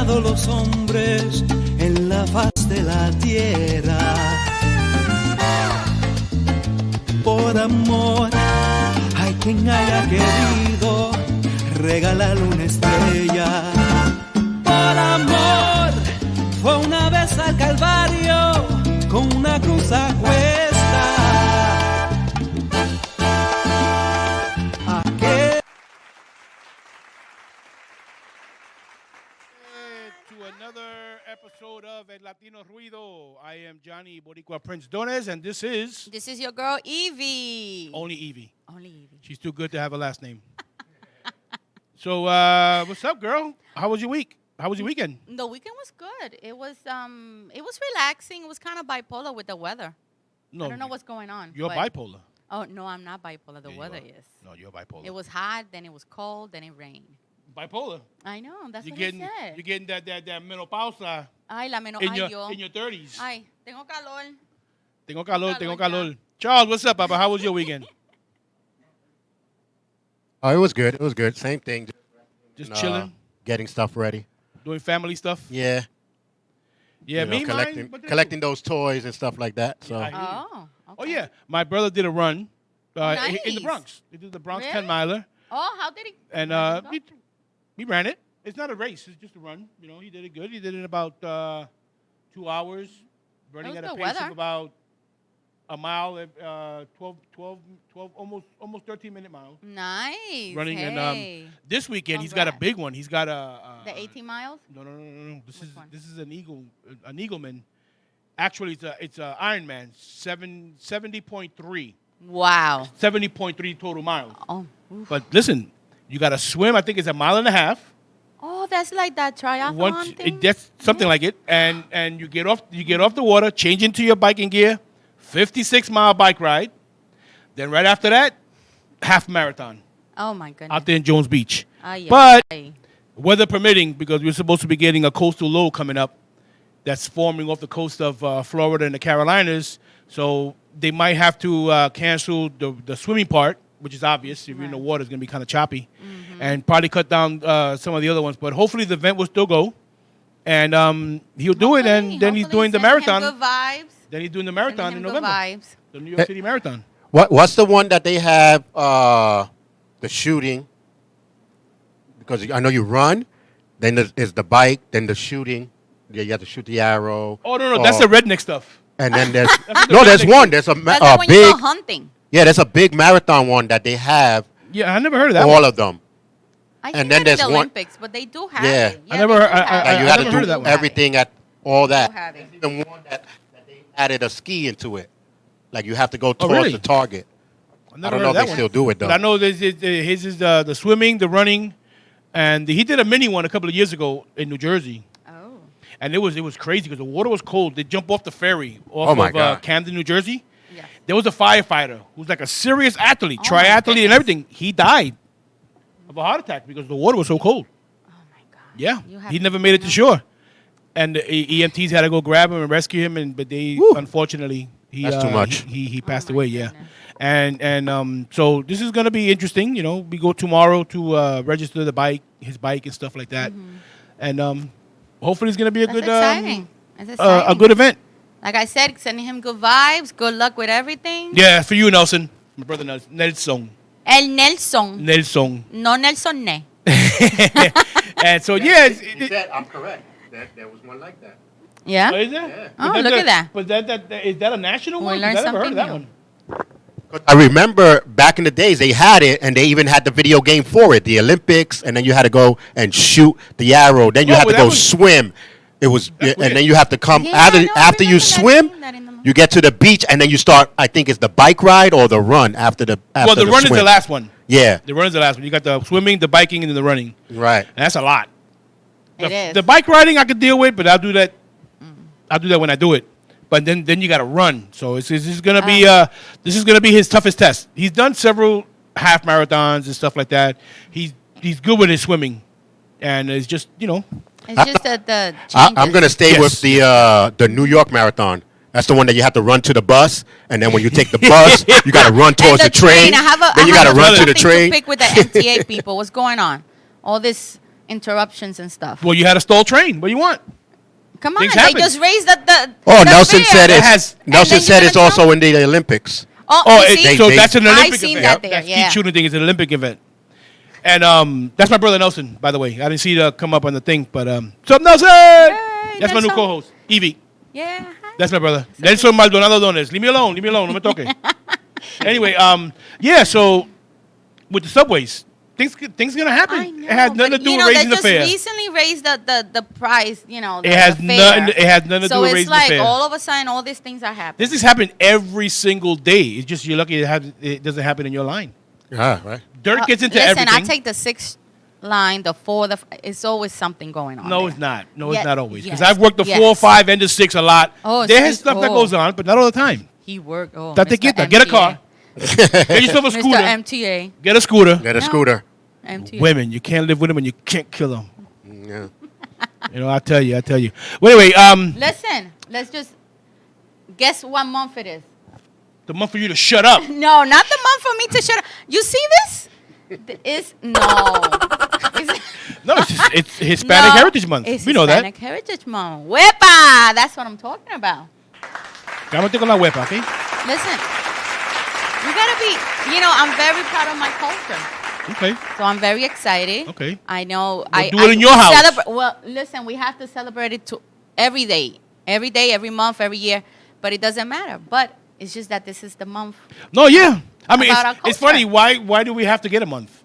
cambiado los hombres en la faz de la tierra. Por amor, hay quien haya querido regalarle una estrella. Por amor, fue una vez al Calvario con una cruz a cuesta. To another episode of Latino Ruido. I am Johnny Boricua Prince Dones, and this is your girl Evie. Only Evie. Only Evie. She's too good to have a last name. So, what's up, girl? How was your week? How was your weekend? The weekend was good. It was relaxing. It was kind of bipolar with the weather. No, I don't know what's going on. You're bipolar. Oh no, I'm not bipolar. The weather is. No, you're bipolar. It was hot, then it was cold, then it rained. Bipolar. I know. That's You're what getting, he said. You're getting that menopausa. Ay, la menopausa. In your 30s. Ay, tengo calor. Tengo calor. Charles, what's up, Papa? How was your weekend? Oh, it was good. It was good. Same thing. Just chilling. Getting stuff ready. Doing family stuff. Yeah. Yeah, you know, collecting those toys and stuff like that. So. Yeah, Okay. Oh yeah, my brother did a run Nice. in the Bronx. He did the Bronx Really? 10-miler. Oh, how did he? And How did it go? he ran it. It's not a race. It's just a run. You know, he did it good. He did it in about 2 hours, running at a good pace weather. of about a mile, 12, almost 13-minute miles. Nice. Running hey. and this weekend he's got a big one. He's got the 18 miles. No. This Which one? is an Eagleman. Actually, it's a Ironman. 70.3. Wow. 70.3 total miles. Oh. Oof. But listen, you got to swim. I think it's a mile and a half. Oh, that's like that triathlon thing. That's something like it. And you get off the water, change into your biking gear, 56-mile bike ride. Then right after that, half marathon Oh my goodness. out there in Jones Beach. Ay, But ay. weather permitting, because we're supposed to be getting a coastal low coming up that's forming off the coast of Florida and the Carolinas. So they might have to cancel the swimming part, which is obvious. If you're in the water, it's going to be kind of choppy. Mm-hmm. And probably cut down some of the other ones. But hopefully the event will still go. And he'll do it, and then he's doing the Sending him marathon. Good vibes. Then he's doing the marathon in Sending him November. Good vibes. The New York City Marathon. What's the one that they have the shooting? Because I know you run, then there's the bike, then the shooting. Yeah, you have to shoot the arrow. Oh, no, that's the redneck stuff. And then there's no, there's one. There's That's like when you big go hunting. Yeah, there's a big marathon one that they have. Yeah, I never heard of that all one. of them. I And think then they're in there's the one- Olympics, but they do have Yeah. it. I never they heard- do have And it. you I had never to heard do of that one. everything at all that. have it. Even one that they added a ski into it. Like you have to go towards really? the target. I I never don't heard know of if that they one. still do it though. But I know his is the swimming, the running, and he did a mini one a couple of years ago in New Jersey. Oh. And it was crazy because the water was cold. They jump off the ferry Oh, off my of God. Camden, New Jersey. Yeah. There was a firefighter who's like a serious athlete, Oh, my triathlete and goodness. everything. He died of a heart attack because the water was so cold. Oh my God. Yeah, You have he to never made it to know. shore. And the EMTs had to go grab him and rescue him, but they Woo. unfortunately That's too much. He passed my away. Yeah, goodness. and so this is gonna be interesting. You know, we go tomorrow to register his bike and stuff like that, and hopefully it's gonna be a That's good exciting. That's a exciting. good event. Like I said, sending him good vibes. Good luck with everything. Yeah, for you, Nelson, my brother Nelson. El Nelson. Nelson. No Nelson Ne. And so yeah, He said, I'm correct. There was one like that. Yeah? is there? Yeah. Oh, look at that. But is that a national We one? 'Cause learned I never heard of that something one. I remember back in the days they had it, and they even had the video game for it, the Olympics, and then you had to go and shoot the arrow. Then you Oh, had to well, go that was- swim. It was, That's and weird. then you have to come Yeah, after I know, I after you remember that, swim. seeing that in the movie. You get to the beach, and then you start. I think it's the bike ride or the run after the. Well, the run is swim. the last one. Yeah, The run is the last one. You got the swimming, the biking, and then the running. right. And that's a lot. It is. The bike riding I could deal with, but I'll do that. I'll do that when I do it. But then you got to run. So this is gonna be his toughest test. He's done several half marathons and stuff like that. He's good with his swimming, and it's just It's just that the I'm changes. gonna stay Yes. with the New York Marathon. That's the one that you have to run to the bus, and then when you take the bus, you got to run towards the train. I have then you got to run to the something train. To pick with the MTA people. What's going on? All this interruptions and stuff. Well, you had a stalled train. What do you want? Come on, things they happen. just raised the Oh, the Nelson fare. said has- Nelson And then said you're it's gonna also in the Olympics. Oh, you see? So they- that's an I Olympic seen event. that there, That yeah. skeet shooting thing is an Olympic event. And that's my brother Nelson, by the way. I didn't see it come up on the thing, but what's up, Nelson? That's my new Nelson. co-host, Evie. Yeah. That's my brother. Nelson Maldonado Dones. Leave me alone. Leave me alone. No me toque. Anyway, yeah. So with the subways, things gonna happen. I know, It has nothing to but, do with raising they the fare. just recently raised the price. It has the fare. nothing. It has nothing to So do with it's raising like the fare. all of a sudden, all these things are happening. This is happening every single day. It's just you're lucky it doesn't happen in your line. Ah, right. Dirt gets into Listen, everything. I take the 6th line, the 4, it's always something going on. No, there. it's not. No, it's Yes, not always. Because yes, I've worked the yes. 4, 5, and the 6 a lot. Oh, There is excuse- stuff that oh. goes on, but not all the time. He worked. Oh, Date Mr. quieta. Get a MTA. car. Get yourself a Mr. scooter. MTA. Get a scooter. Get a No. scooter. MTA. Women, you can't live with them and you can't kill them. Yeah. You know, I tell you. Well, anyway, Listen, let's just guess what month it is. the month for you to shut up. No, not the month for me to shut up. You see this? It's no. It's- No, it's Hispanic No, Heritage Month. It's We know Hispanic Heritage Month. Wepa! That's what I'm talking about. that. Cámate con la huepa, okay? Listen, you gotta be. I'm very proud of my culture. Okay. So I'm very excited. Okay. I know. Well, do it in your house. Well, listen, we have to celebrate it every day, every month, every year. But it doesn't matter. But it's just that this is the month. No, yeah. I mean, About our it's culture. funny. Why do we have to get a month?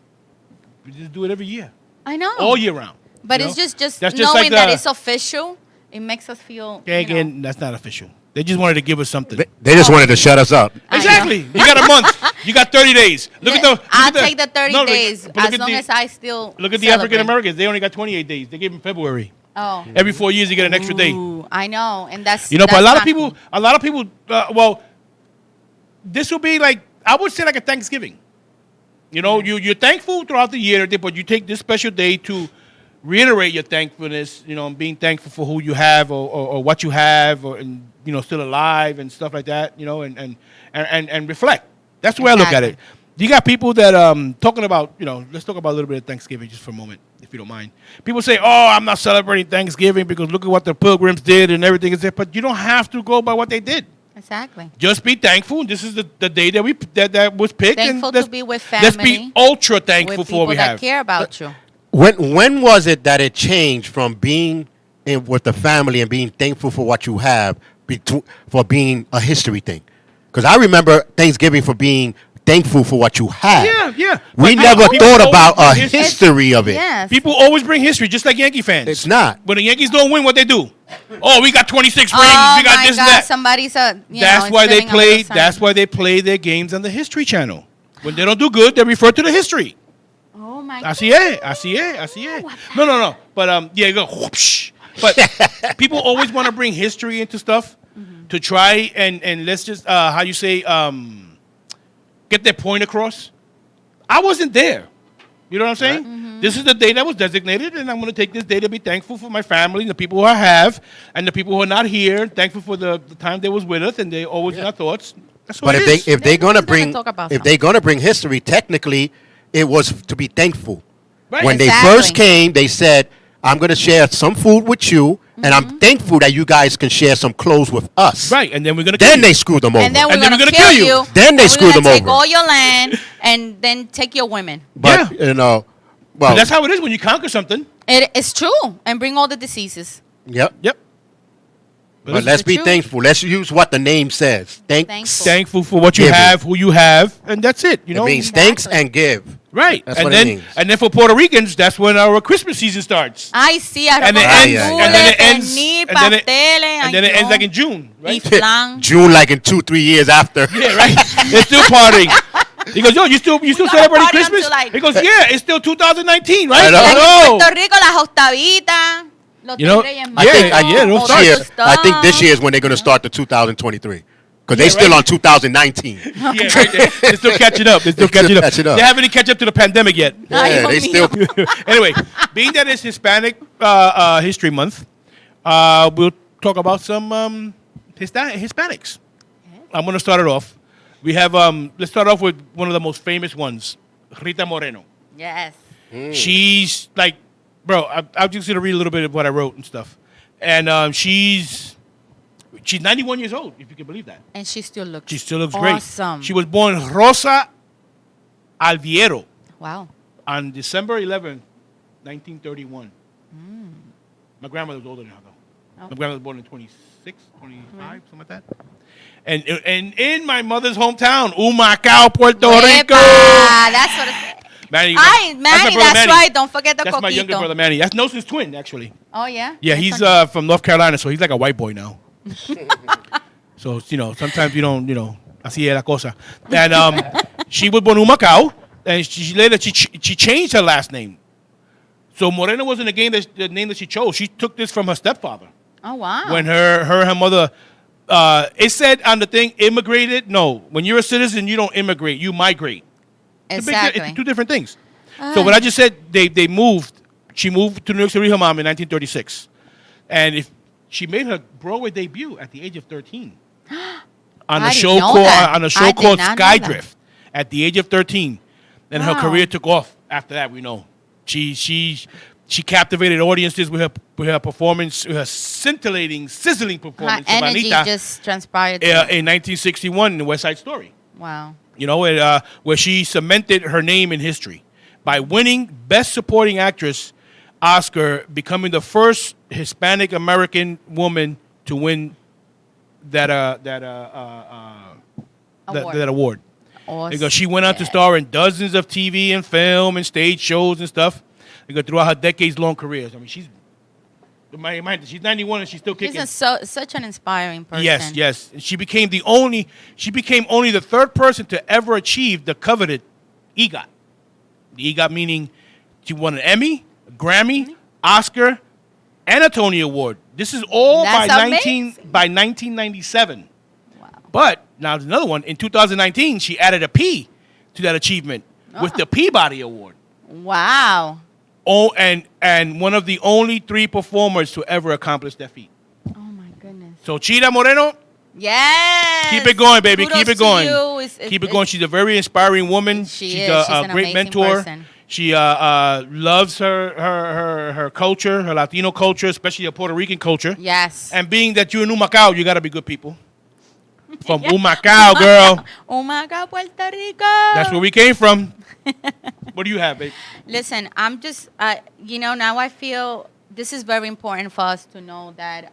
We just do it every year, I know. all year round. But you it's know? just That's knowing like that the- it's official. It makes us feel. Yeah, again, that's not official. They just wanted to give us something. They just wanted to shut us up. I know. Exactly. You got a month. You got 30 days. Look at the. I'll take the 30 no, days but look as at long the- as I still. Look at the celebrate. African Americans. They only got 28 days. They gave them February. Oh. Every 4 years, you get an extra day. Ooh, I know, and that's. You know, but that's a lot of not people, cool. well, this will be like, I would say like a Thanksgiving. You know, you're thankful throughout the year, but you take this special day to reiterate your thankfulness, and being thankful for who you have or what you have and still alive and stuff like that, and reflect. That's the way I look at it. Exactly. You got people that talking about, let's talk about a little bit of Thanksgiving just for a moment, if you don't mind. People say, oh, I'm not celebrating Thanksgiving because look at what the Pilgrims did and everything is there. But you don't have to go by what they did. Exactly. Just be thankful. This is the day that that was picked. Thankful and to be with Let's be family, ultra thankful With for what people we that have. care about you. When was it that it changed from being with the family and being thankful for what you have for being a history thing? Because I remember Thanksgiving for being thankful for what you have. Yeah. We But never people thought always about a bring history of it. Yes. People always bring history, just like Yankee fans. It's not. When the Yankees don't win, what they do? Oh, we got 26 rings. Oh We got my this God! and that. Somebody's That's why they play. That's why they play their games on the History Channel. When they don't do good, they refer to the history. Oh my God! Así es. No. But yeah, you go whoopsh. But people always want to bring history into stuff to try and let's just how you say get their point across. I wasn't there. You know what I'm saying? This is the day that was designated, and I'm going to take this day to be thankful for my family, the people who I have, and the people who are not here. Thankful for the time they was with us, and they always in our thoughts. That's what But it is. if they're gonna Everyone's gonna bring talk about if they're gonna bring history, technically, it was to be thankful. Right. When they Exactly. first came, they said, "I'm gonna share some food with you, and I'm thankful that you guys can share some clothes with us." Right, and then we're going to Then they screwed them over. And then we're And then gonna we're gonna kill kill you. you. Then they and screw we're them gonna take over. all your land and then take your women. but well, But that's how it is when you conquer something. It's true, and bring all the diseases. yep. Yep. But it's let's the be truth. thankful. Let's use what the name says. Thankful. thankful for what you Giving. have, who you have, and that's it. You It know, means Exactly. thanks and give. right? That's and what it then means. and then for Puerto Ricans, that's when our Christmas season starts. Ay, sí, And arroz it con ends, gandules, and then it ends, pernil, and then it, pasteles, and then it ay, ends no. like in June, Y right? flan. June, like in 2-3 years after. Yeah, right. It's still partying. He goes, yo, you still gonna celebrating party Christmas? until, like- He goes, yeah, it's still 2019, right? I know. Like No. in Puerto Rico, las octavitas, los You know, Reyes I think- Magos, yeah, those all start. that Year, I think this stuff. year is when they're going to start the 2023. Because Yeah, they still right. on 2019. Yeah, right. They're still catching up. They're still catching up. catching up. They haven't even catch up to the pandemic yet. Ay, Yeah, they Dios still. mío. Anyway, being that it's Hispanic History Month, we'll talk about some Hispanics. I'm going to start it off. We have, let's start off with one of the most famous ones, Rita Moreno. Yes. She's like bro, I'm just gonna read a little bit of what I wrote and stuff. And she's 91 years old, if you can believe that. And she still looks great. awesome. She was born Rosa Alviero Wow. on December 11th, 1931. My grandmother was older than her, though. Oh. My grandmother was born in 26, 25, something like that. And in my mother's hometown, Humacao, Puerto Rico. That's what it is. Manny, Manny, that's Manny. right. Don't forget the That's coquito. my younger brother, Manny. That's Nelson's twin, actually. Oh, yeah? Yeah, That's he's funny. from North Carolina, so he's like a white boy now. So, sometimes you don't, así es la cosa. And she was born in Humacao, and she changed her last name. So Moreno wasn't the name that she chose. She took this from her stepfather. Oh, wow. When her mother, it said on the thing, immigrated. No, when you're a citizen, you don't immigrate, you migrate. Exactly. It's two different things. So what I just said, they moved. She moved to New York City with her mom in 1936, and she made her Broadway debut at the age of 13 on a show called Skydrift at the age of 13, and her career took off after that. We know she captivated audiences with her performance, her scintillating, sizzling performance. Her energy Anita, just transpired. in 1961 in West Side Story. Wow. Where she cemented her name in history by winning Best Supporting Actress Oscar, becoming the first Hispanic American woman to win that award. Awesome. Because she went on to star in dozens of TV and film and stage shows and stuff. Throughout her decades-long career. I mean, she's 91 and she's still kicking. She's such an inspiring person. Yes. She became only the third person to ever achieve the coveted EGOT. The EGOT meaning she won an Emmy, a Grammy, Oscar, and a Tony Award. This is all by 1997. Wow. But now there's another one. In 2019, she added a P to that achievement with the Peabody Award. Wow. Oh, and one of the only 3 performers to ever accomplish that feat. Oh, my goodness. So Chida Moreno, Yes. keep it going, baby. Kudos Keep it to going. you. Keep it going. She's a very inspiring woman. She's a an great amazing mentor. person. She loves her culture, her Latino culture, especially her Puerto Rican culture. Yes. And being that you're in Humacao, you got to be good people. From Humacao, girl. Oh, my God, Puerto Rico. That's where we came from. What do you have, babe? Listen, I'm just, now I feel this is very important for us to know that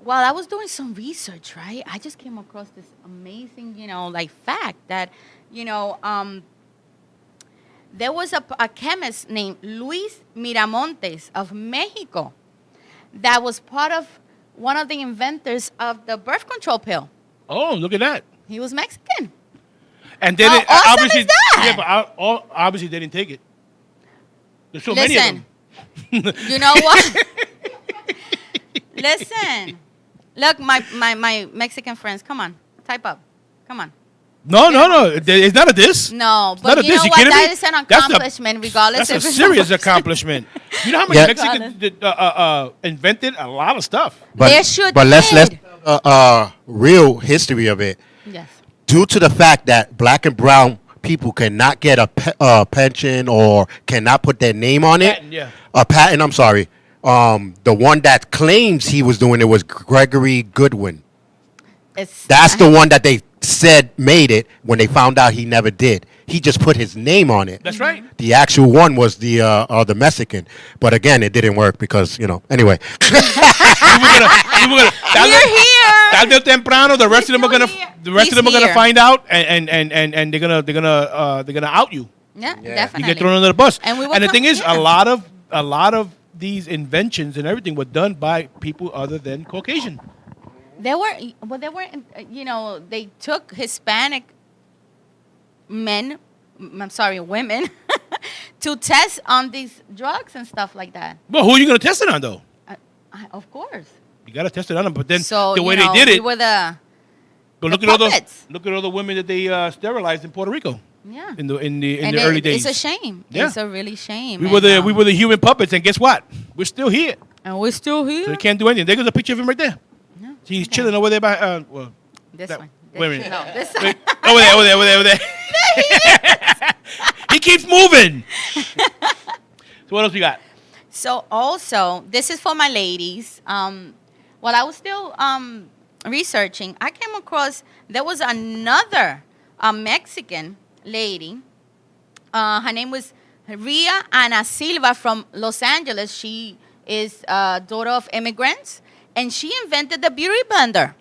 while I was doing some research, right, I just came across this amazing, fact that, there was a chemist named Luis Miramontes of Mexico that was part of one of the inventors of the birth control pill. Oh, look at that. He was Mexican. And then How awesome obviously, is that? yeah, but obviously they didn't take it. There's so many of them. You know what? Listen. Look, my Mexican friends, come on. Type up. Come on. No. It's not a diss. No, It's but not a you diss. know You what? kidding That me? is an accomplishment, regardless That's if a it's serious accomplishment. You know how many Yeah. Mexicans invented a lot of stuff. Let's real history of it. Yes. Due to the fact that black and brown people cannot get a pension or cannot put their name on it. Patent, yeah. A patent, I'm sorry. The one that claims he was doing it was Gregory Goodwin. That's the one that they said made it when they found out he never did. He just put his name on it. That's right. The actual one was the Mexican. But again, it didn't work because, anyway. We're We're here. Tarde o temprano, the rest of them are gonna find out, and they're gonna out you. Yeah, You definitely. get thrown under the bus. And the thing is, yeah. a lot of these inventions and everything were done by people other than Caucasian. They took Hispanic women, to test on these drugs and stuff like that. Well, who are you going to test it on, though? Of course. You got to test it on them. But then So, the way they did it. we were the But puppets. look at all the women that they sterilized in Puerto Rico. Yeah. In the early days. It's a shame. Yeah. It's a really shame. We were the human puppets, and guess what? We're still here. And we're still here. So they can't do anything. There goes a picture of him right there. No, He's okay. chilling over there by This that- one. wait a minute. No, this Wait, one. over there. He keeps moving. So what else we got? So also, this is for my ladies. While I was still researching, I came across there was another Mexican lady. Her name was Ria Ana Silva from Los Angeles. She is a daughter of immigrants, and she invented the beauty blender.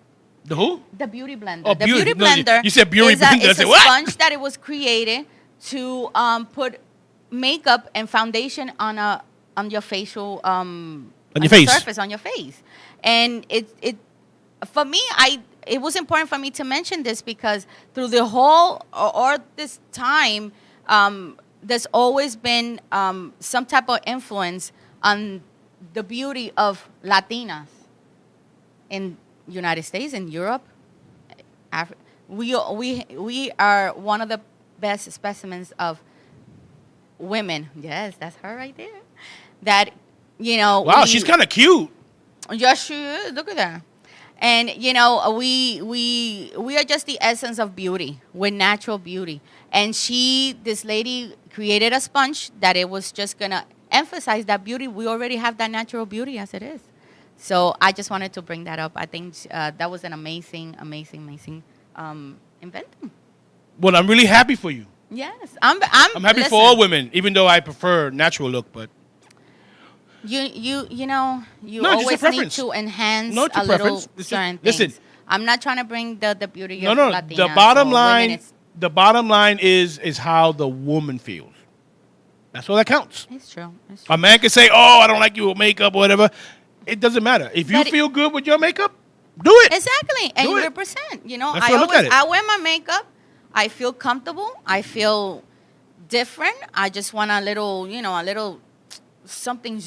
The who? The beauty blender. Oh, the beauty. beauty No, blender. you said beauty blender. I It's said, a what? sponge that it was created to put makeup and foundation on your facial on your face. surface on your face. And it for me, it was important for me to mention this because through the whole or this time, there's always been some type of influence on the beauty of Latinas in United States, in Europe. We are one of the best specimens of women. Yes, that's her right there. That, Wow, she's kind of cute. Yes, she is. Look at that. And we are just the essence of beauty. We're natural beauty. And this lady created a sponge that it was just gonna emphasize that beauty. We already have that natural beauty as it is. So I just wanted to bring that up. I think that was an amazing invention. Well, I'm really happy for you. Yes, I'm happy listen, for all women, even though I prefer natural look, but You No, just a always need preference. to enhance No, it's a a little preference. It's just- certain listen. things. I'm not trying to bring the beauty no. of Latinas. The bottom or line, women. is how the woman feels. That's all that counts. It's true. A man can say, "Oh, I don't like you with makeup or whatever." It doesn't matter. If you But feel good with your makeup, do it. Exactly, and Do it. 100%. That's how I look at it. I wear my makeup. I feel comfortable. I feel different. I just want a little something,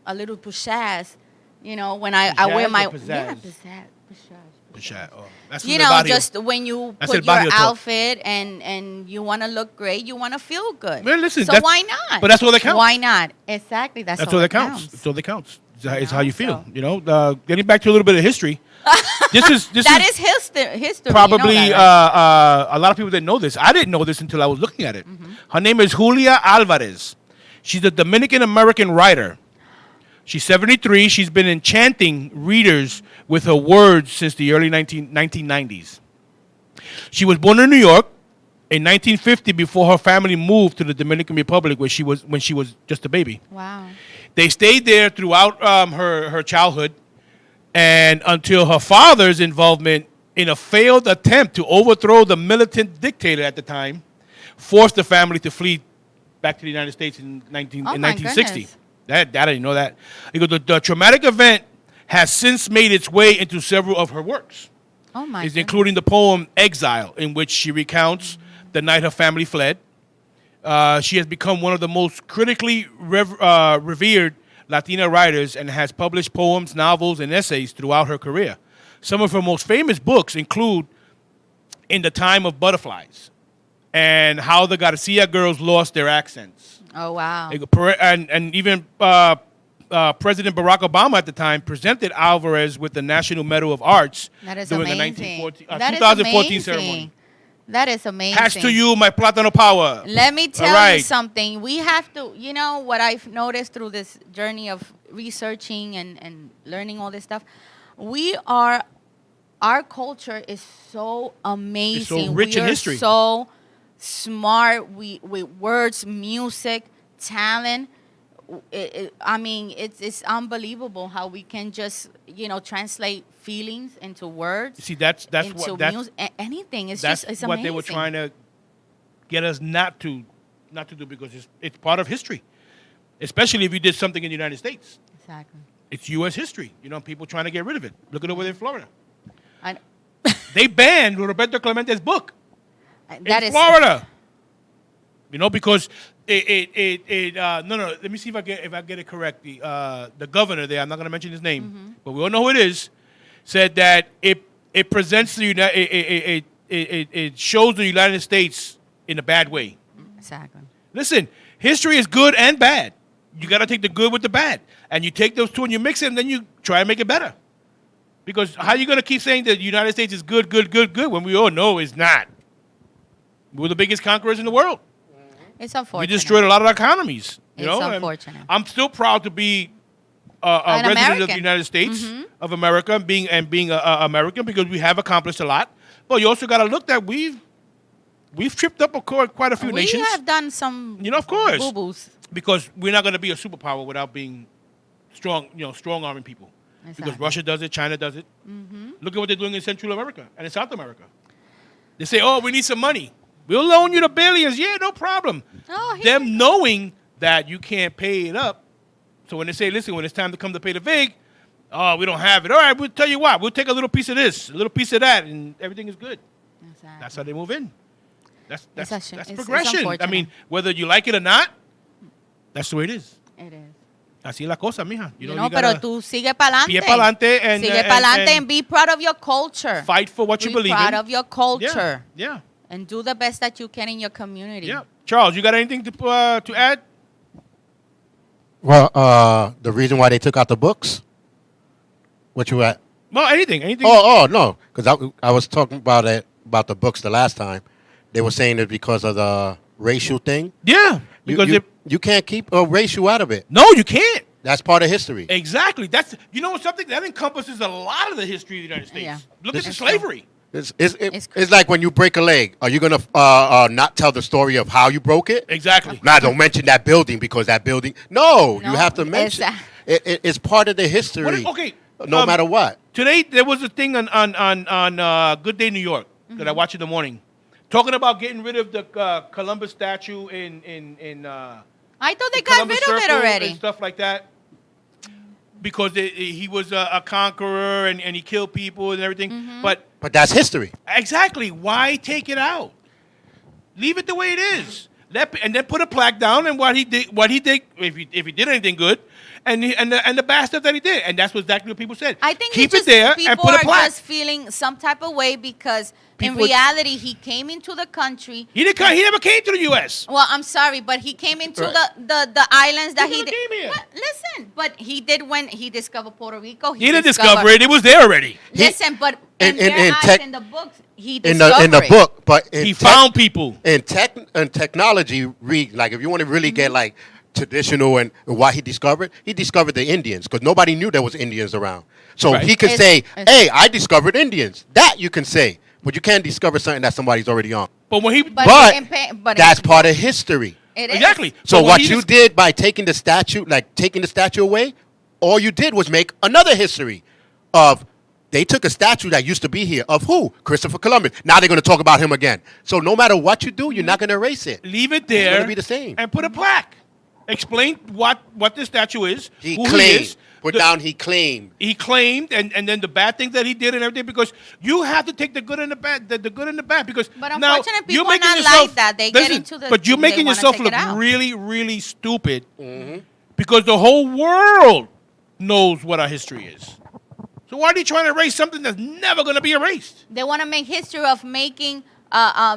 a little pizzazz. When I wear Pizzazz my or pizzazz? pizzazz. Oh, that's from the barrio. Just when you That's put el barrio your talk. outfit and you want to look great, you want to feel good. Man, listen, so that's- why not? but that's all that counts. Why not? Exactly. That's all all that counts. That's all that counts. It's how you feel. Getting back to a little bit of history. This is history. probably You know that, right? a lot of people didn't know this. I didn't know this until I was looking at it. Her name is Julia Alvarez. She's a Dominican American writer. She's 73. She's been enchanting readers with her words since the early 1990s. She was born in New York in 1950 before her family moved to the Dominican Republic when she was just a baby. Wow. They stayed there throughout her childhood and until her father's involvement in a failed attempt to overthrow the militant dictator at the time forced the family to flee back to the United States in my 1960. goodness. That I didn't know that. Because the traumatic event has since made its way into several of her works. Oh my. Is goodness. including the poem Exile, in which she recounts the night her family fled. She has become one of the most critically revered Latina writers and has published poems, novels, and essays throughout her career. Some of her most famous books include In the Time of Butterflies and How the Garcia Girls Lost Their Accents. Oh wow. And even President Barack Obama at the time presented Alvarez with the National Medal of Arts That is during amazing. the That is 2014 amazing. ceremony. That is amazing. Pass to you my Plátano power. Let me tell you right. something. We have to, what I've noticed through this journey of researching and learning all this stuff, our culture is so amazing. It's so rich we in are history. So smart with words, music, talent. It's unbelievable how we can just, translate feelings into words. See, that's into what music, anything. It's that's it's what amazing. they were trying to get us not to do because it's part of history, especially if you did something in the United States. Exactly. It's U.S. history. People trying to get rid of it. Look at over there in Florida. I, They banned Roberto Clemente's book that in is Florida. Because no. Let me see if I get it correct. The governor there, I'm not going to mention his name, but we all know who it is, said that it presents it shows the United States in a bad way. Exactly. Listen, history is good and bad. You got to take the good with the bad, and you take those two and you mix it, and then you try and make it better. Because how are you going to keep saying that the United States is good when we all know it's not? We're the biggest conquerors in the world. It's unfortunate. We destroyed a lot of our economies. You It's know, and unfortunate. I'm still proud to be a An resident of American. the United States of America, and being a American, because we have accomplished a lot. But you also got to look that we've tripped up quite a few We nations. have done some, Of course, boo-boos. because we're not going to be a superpower without being strong. Strong arming people. Because Exactly. Russia does it, China does it. Look at what they're doing in Central America and in South America. They say, "Oh, we need some money. We'll loan you the billions." Yeah, no problem. Oh, here Them knowing that you can't pay it up. So when they say, "Listen, when it's time to come to pay the VIG, oh, we don't have it." All right, we'll tell you what. We'll take a little piece of this, a little piece of that, and everything is good. Exactly. That's how they move in. That's It's progression. I unfortunate. mean, whether you like it or not, that's the way it is. It is. Así es la cosa, mija. You know, know, you pero gotta tú sigue para pie adelante. pa'lante and Sigue para adelante and be proud of your culture. fight for what you Be believe proud in. of your culture. Yeah. And do the best that you can in your community. Yeah. Charles, you got anything to add? Well, the reason why they took out the books. What you at? Well, anything. Oh no, because I was talking about the books the last time. They were saying it because of the racial thing. Yeah. Because You can't keep a racial out of it. no, you can't. That's part of history. Exactly. That's something that encompasses a lot of the history of the United States. Yeah. Look at the It's slavery. It's like when you break a leg. Are you gonna not tell the story of how you broke it? Exactly. Nah, don't mention that building because that building. No, you have to mention. Exactly. It's part of the history. Okay. No matter what. Today there was a thing on Good Day New York that I watch in the morning, talking about getting rid of the Columbus statue in I thought they got Columbus rid of it Circle already. and stuff like that, because he was a conqueror and he killed people and everything. But that's history. exactly, why take it out? Leave it the way it is. And then put a plaque down and what he did if he did anything good, and the bad stuff that he did, and that's exactly what people said. I think keep it's just, it there people and put a are plaque. just feeling some type of way because in People- reality he came into the country. He never came to the U.S. Well, I'm sorry, but he came into Right. the islands that He he never did. came here. But listen, but he did when he discovered Puerto Rico. He didn't discover it; it was there already. Listen, but in in their eyes, tech- in the books, he In discovered the it. book, but He found people. in technology, read like if you want to really get like traditional and why he discovered the Indians because nobody knew there was Indians around. So Right. he could It's- say, it's- "Hey, I discovered Indians." That you can say, but you can't discover something that somebody's already on. But when he But That's part of history. it is. exactly. So when what he you dis- did by taking the statue away, all you did was make another history of. They took a statue that used to be here of who? Christopher Columbus. Now they're going to talk about him again. So no matter what you do, you're not going to erase it. leave it It's there gonna be the same. and put a plaque. Explain what the statue is. He who claimed. he is. Put the- down he claimed. He claimed, and then the bad things that he did and everything, because you have to take the good and the bad, the good and the bad, because But now unfortunately, you're people are making not yourself, like that. They get into the- but you're they making wanna yourself take look it out. really, really stupid, because the whole world knows what our history is. So why are you trying to erase something that's never going to be erased? They want to make history of making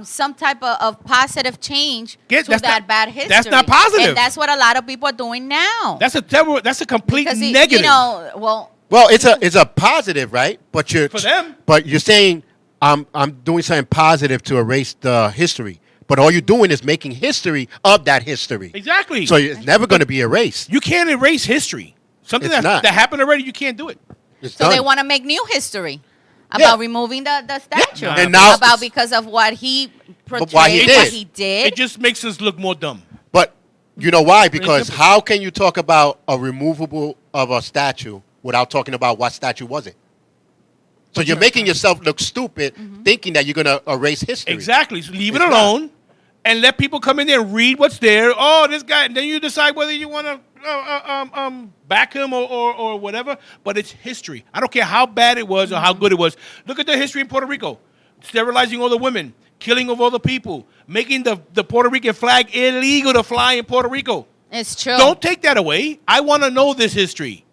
some type of positive change to That's that not- bad history. that's not positive. And that's what a lot of people are doing now. That's a complete because negative. You know, Well, it's a positive, right? But you're For them. But you're saying I'm doing something positive to erase the history. But all you're doing is making history of that history. Exactly. So it's never going to be erased. You can't erase history. Something It's not. that happened already, you can't do it. It's so they done. want to make new history Yeah. about removing the statue. Yeah. And now- about because of what he portrayed, why he what did. he did. It just makes us look more dumb. But you know why? Because simple. how can you talk about a removable of a statue without talking about what statue was it? So you're making yourself look stupid thinking that you're going to erase history. Exactly. So leave it It's alone and let people come in there and read what's there. Oh, this guy. And then you decide whether you want to back him or whatever. But it's history. I don't care how bad it was or how good it was. Look at the history in Puerto Rico. Sterilizing all the women. Killing of all the people. Making the Puerto Rican flag illegal to fly in Puerto Rico. It's true. Don't take that away. I want to know this history.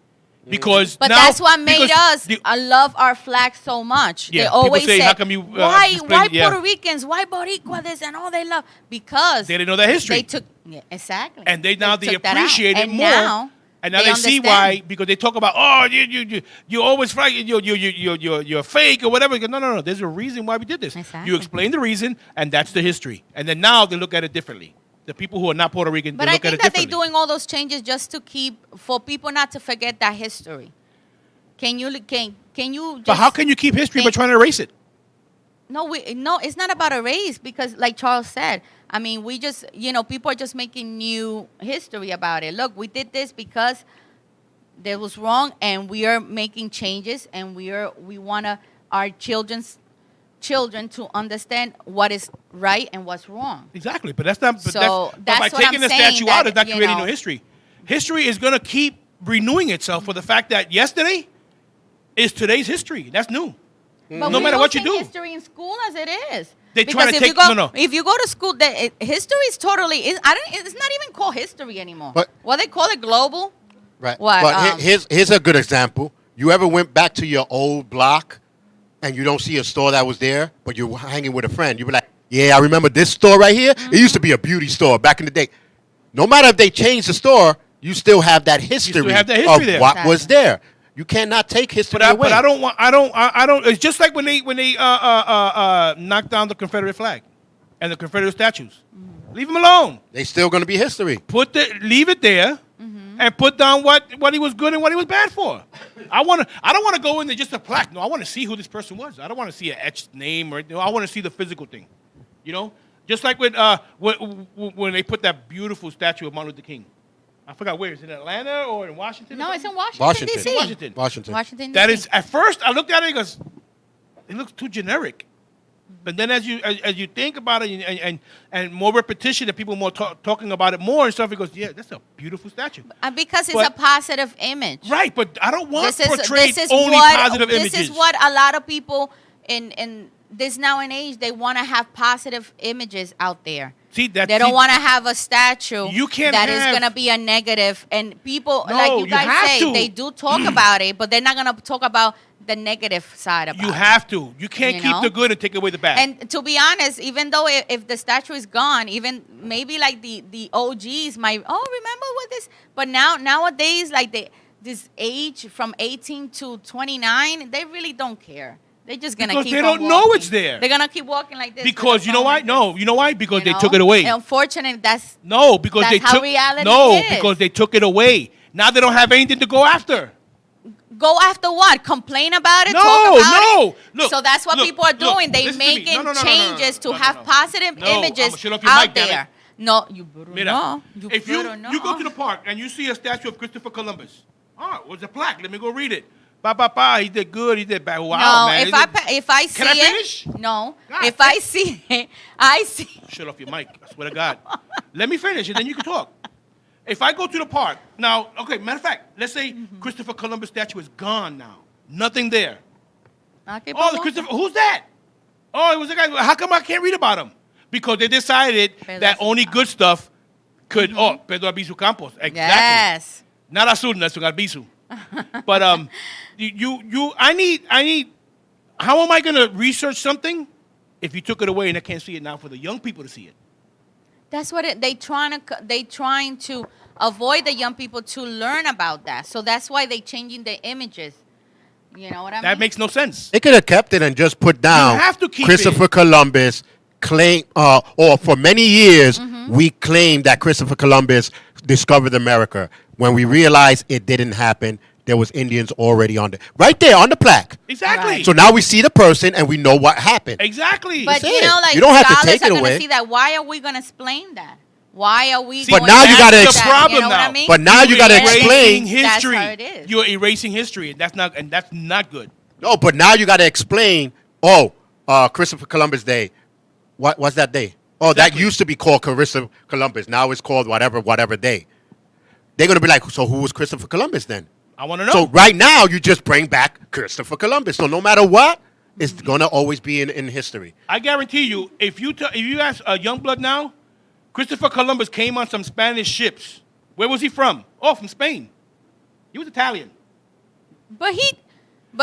Because But now, that's what made because us the- love our flag so much. Yeah, They people always say, say, how come you, why display- yeah. Puerto Ricans, why Boricua this and all they love? Because They didn't know that history. They took, yeah, exactly. And they took that out. appreciate it And more. Now, and now they see understand. why, because they talk about, oh, you always flag, you're fake or whatever. No. There's a reason why we did this. Exactly. You explain the reason, and that's the history. And then now they look at it differently. the people who are not Puerto Rican, But they I look at think it that they're differently. doing all those changes just to for people not to forget that history. Can you just, But how can you keep history by think- trying to erase it? No, it's not about a race because, like Charles said, I mean, we just, people are just making new history about it. Look, we did this because that was wrong, and we are making changes, and we want our children to understand what is right and what's wrong. Exactly, but that's not. But So but that's by what taking I'm the saying, statue that, out, it's not you creating know- no history. History is going to keep renewing itself for the fact that yesterday is today's history. That's new. But No we're matter what you losing do. history in school as it is. They Because try to if take- you go, no. if you go to school, history is totally. It's not even called history anymore. But- What they call it, global. Right. What, But here's a good example. You ever went back to your old block and you don't see a store that was there, but you're hanging with a friend? You be like, yeah, I remember this store right here. It used to be a beauty store back in the day. No matter if they change the store, you still have that history, have that history of there. what Exactly. was there. You cannot take history But away. I don't want. I don't. It's just like when they knocked down the Confederate flag and the Confederate statues. Leave them alone. They still going to be history. Leave it there, and put down what he was good and what he was bad for. I don't want to go in there just a plaque. No, I want to see who this person was. I don't want to see an etched name or. I want to see the physical thing. Just like when they put that beautiful statue of Martin Luther King. I forgot where. Is it in Atlanta or in Washington? No, it's in Washington, Washington. D.C. Washington. Washington, That D.C. is, at first, I looked at it and goes, it looks too generic. But then as you think about it and more repetition and people more talking about it more and stuff, it goes, yeah, that's a beautiful statue. Because it's But- a positive image. Right, but I don't want This portrayed is only what, positive this images. is what a lot of people in this now and age, they want to have positive images out there. See, They don't want to have a statue You can't that is have- going to be a negative. And people, No, like you you guys have say, to. they do talk about it, but they're not going to talk about the negative side about it. You have to. You can't You keep know? the good and take away the bad. And to be honest, even though if the statue is gone, even maybe like the OGs might, remember what this? But nowadays, like this age from 18 to 29, they really don't care. They're just gonna Because keep they on don't know walking. it's there. They're gonna keep walking like this. with because their you know phone why? like No, this, you know why? Because they you took know? it away. And unfortunately, that's No, because That's they how took reality no, is. because they took it away. Now they don't have anything to go after. go after what? Complain about it? No, talk about no. it? Look, so that's what look, people are look, doing. They listen to me. making No. changes to No. have positive No, I'ma images shut off your out mic, damn it. there. No, you better Mira, no. You if better no. you go to the park and you see a statue of Christopher Columbus, what's a plaque? Let me go read it. Ba, he did good, he did bad. Wow, No, man. if I see Can I it, finish? no. God If damn. I see it, I see. Shut off your mic. I swear to God. Let me finish and then you can talk. If I go to the park, now, okay, matter of fact, let's say Christopher Columbus statue is gone now. Nothing there. Okay, Oh, the Christopher, who's that? Oh, it was a guy. How come I can't read about him? Because they decided Pedro that Azul only good stuff could. Oh, Pedro Albizu Campos. Exactly. Yes. Not Azul, that's un Albizu. But I need. How am I gonna research something if you took it away and I can't see it now for the young people to see it? That's what they trying to avoid the young people to learn about that. So that's why they changing the images. You know what I mean? That makes no sense. They could have kept it and just put down have to keep Christopher it. Columbus claim, or for many years we claimed that Christopher Columbus discovered America. When we realized it didn't happen, there was Indians already on right there on the plaque. Exactly. Right. So now we see the person and we know what happened. Exactly. But That's you it. know, like You don't have to scholars take it are gonna away. see that. Why are we gonna explain that? Why are we? See, going but now to you gotta that? ex- problem You know what now. I mean? But now you got to You're explain. erasing history. That's how it is. You're erasing history, and that's not good. No, but now you got to explain. Christopher Columbus Day. What was that day? Oh, Exactly. that used to be called Christopher Columbus. Now it's called whatever day. They're gonna be like, so who was Christopher Columbus then? I want to know. So right now you just bring back Christopher Columbus. So no matter what, it's gonna always be in history. I guarantee you, if you ask a young blood now, Christopher Columbus came on some Spanish ships. Where was he from? Oh, from Spain. He was Italian. But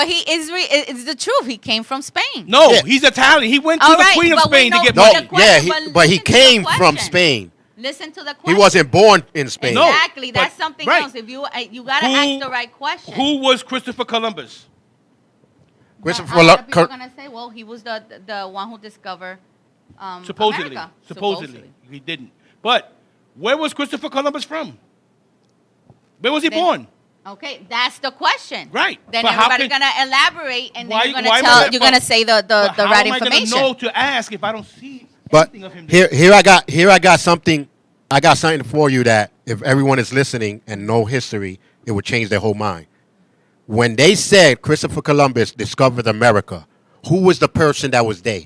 he is. It's the truth. He came from Spain. No, Yeah. he's Italian. He went to All the right, Queen of but we Spain to know- get No, But money. the question- yeah, but but he listen to the came from question. Spain. Listen to the He question. wasn't born in Spain. No. Exactly. That's but- something right. else. If you gotta Who- ask the right question. Who was Christopher Columbus? Christopher A lot of people are Col- gonna say, well, he was the one who discovered Supposedly. America. Supposedly. He didn't. But Where was Christopher Columbus from? Where was he born? Okay, that's the question. Right. Then But how everybody's can- gonna elaborate, and then Why- you're gonna why am I tell. gonna- You're but- gonna say the But how right am I information. gonna know to ask if I don't see But anything of him? here I got something. I got something for you that if everyone is listening and know history, it would change their whole mind. When they said Christopher Columbus discovered America, who was the person that was there?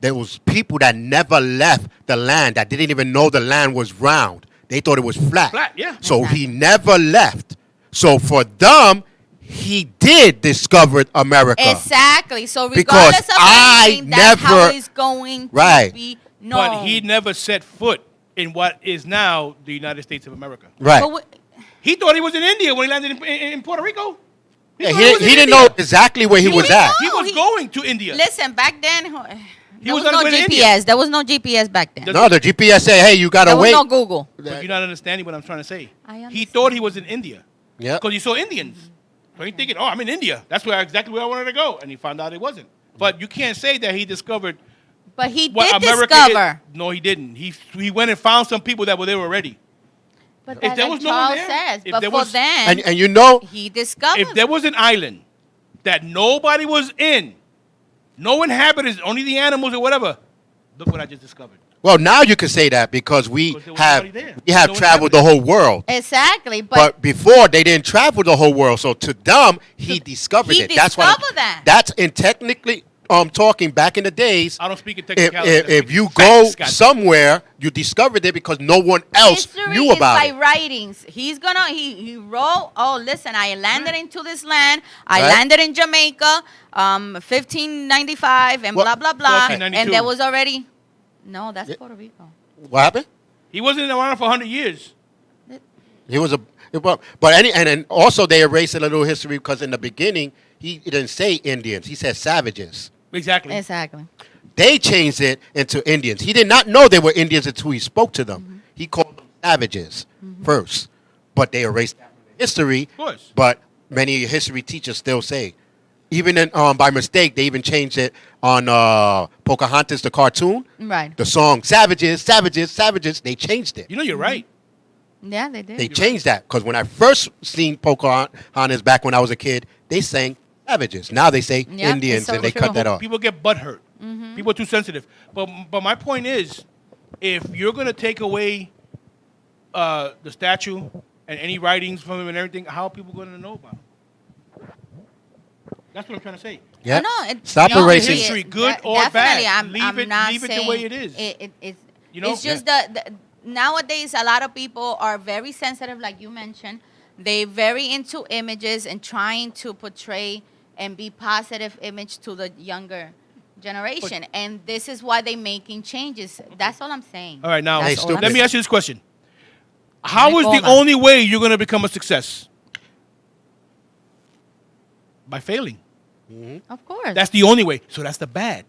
There was people that never left the land, that didn't even know the land was round. They thought it was flat. Flat, yeah. So he never left. So for them, he did discover America. Exactly. So Because regardless of I anything, that's how never- it's going Right. to be known. But he never set foot in what is now the United States of America. Right. But He thought he was in India when he landed in Puerto Rico. Yeah, thought he was in didn't India. know exactly where he was didn't at. know. He was he- going to India. Listen, back then, there was was on no his way to GPS. India. There was no GPS back then. No, the GPS said, "Hey, you gotta There was wait." no Google. But you're not understanding what I'm trying to say. I He understand. thought he was in India. Yeah. Because he saw Indians. So he's thinking, oh, I'm in India. That's exactly where I wanted to go. And he found out it wasn't. But you can't say that he discovered But he what did America discover. is. No, he didn't. He went and found some people that were there already. But If that's there what was no one Charles there, says. if But there for was- then, And you know, he discovered. If there was an island that nobody was in, no inhabitants, only the animals or whatever, look what I just discovered. well, now you can say that because we Because there was have nobody there. we have No one traveled the happened. whole world. Exactly. But before they didn't travel the whole world, so to them he discovered he it. That's why. discovered that. That's in technically talking back in the days. I don't speak in If, technicalities. if you Facts, go Scott. somewhere, you discovered it because no one else history knew is about by it. writings. He wrote. Oh, listen, I landed into this land. I Right. landed in Jamaica, 1595, and What- blah blah blah. 1492. And there was already. No, that's Puerto Rico. What happened? He wasn't around for 100 years. He was and also they erased a little history because in the beginning he didn't say Indians. He said savages. Exactly. Exactly. They changed it into Indians. He did not know they were Indians until he spoke to them. He called them savages first, but they erased that from history. Of course. But many history teachers still say, even in, by mistake, they even changed it on Pocahontas, the cartoon. Right. The song "Savages, Savages, Savages." They changed it. You know, you're right. Yeah, they did. They changed that because when I first seen Pocahontas back when I was a kid, they sang savages. Now they say Yep, Indians, it's so and they true. cut that off. People get butthurt. People are too sensitive. But my point is, if you're going to take away the statue and any writings from him and everything, how are people going to know about it? That's what I'm trying to say. Yeah. No, Stop no, erasing. History, good or definitely, bad. I'm Leave it- not leave it the saying way it is. It's, You know? it's just the nowadays a lot of people are very sensitive, like you mentioned. They're very into images and trying to portray and be positive image to the younger generation, and this is why they're making changes. That's all I'm saying. All right, now, That's Hey, all Stu, I'm let me saying. ask you this question. How is the Nicole. only way you're going to become a success? By failing. Of course. That's the only way. So that's the bad.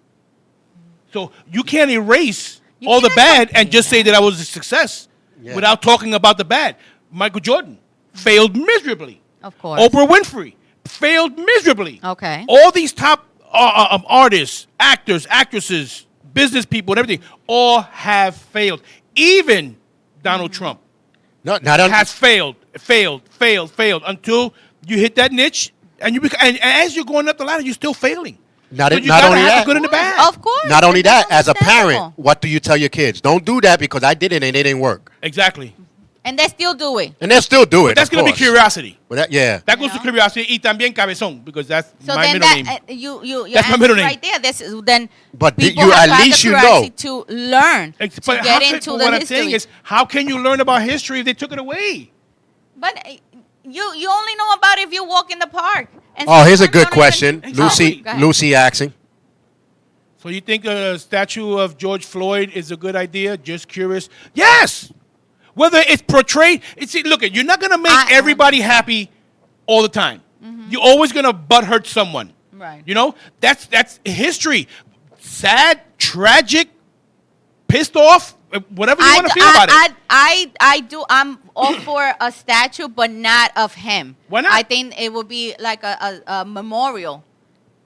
So you can't erase You all the can't bad and just say that I was a success Yeah. without talking about the bad. Michael Jordan failed miserably. Of course. Oprah Winfrey failed miserably. Okay. All these top artists, actors, actresses, business people, and everything all have failed. Even Donald Trump No, not on, has failed until you hit that niche, and and as you're going up the ladder, you're still failing. Not- So you not gotta only have that. the good and the bad. Of course. not only That's that. As a parent, understandable. what do you tell your kids? Don't do that because I did it and it didn't work, Exactly. And they still do it. and they'll still do it. That's of going to be course. curiosity. But that, yeah. That goes You to know? curiosity. Y también cabezón, because that's So my then middle that name. you That's my answer middle name. right there. This is then. But people you- have at to have the least you curiosity know. to learn But to how get can- into but the what I'm history. saying is, how can you learn about history if they took it away? But you only know about it if you walk in the park. And Oh, here's a sometimes good you don't question, even- Exactly. Oh, go ahead. Lucy asking. So you think a statue of George Floyd is a good idea? Just curious. Yes. Whether it's portrayed, look, you're not gonna make everybody happy all the time. You're always gonna butthurt someone. Right. You know, that's history. Sad, tragic, pissed off, whatever you want to feel about it. I do. I'm all for a statue, but not of him. Why not? I think it would be like a memorial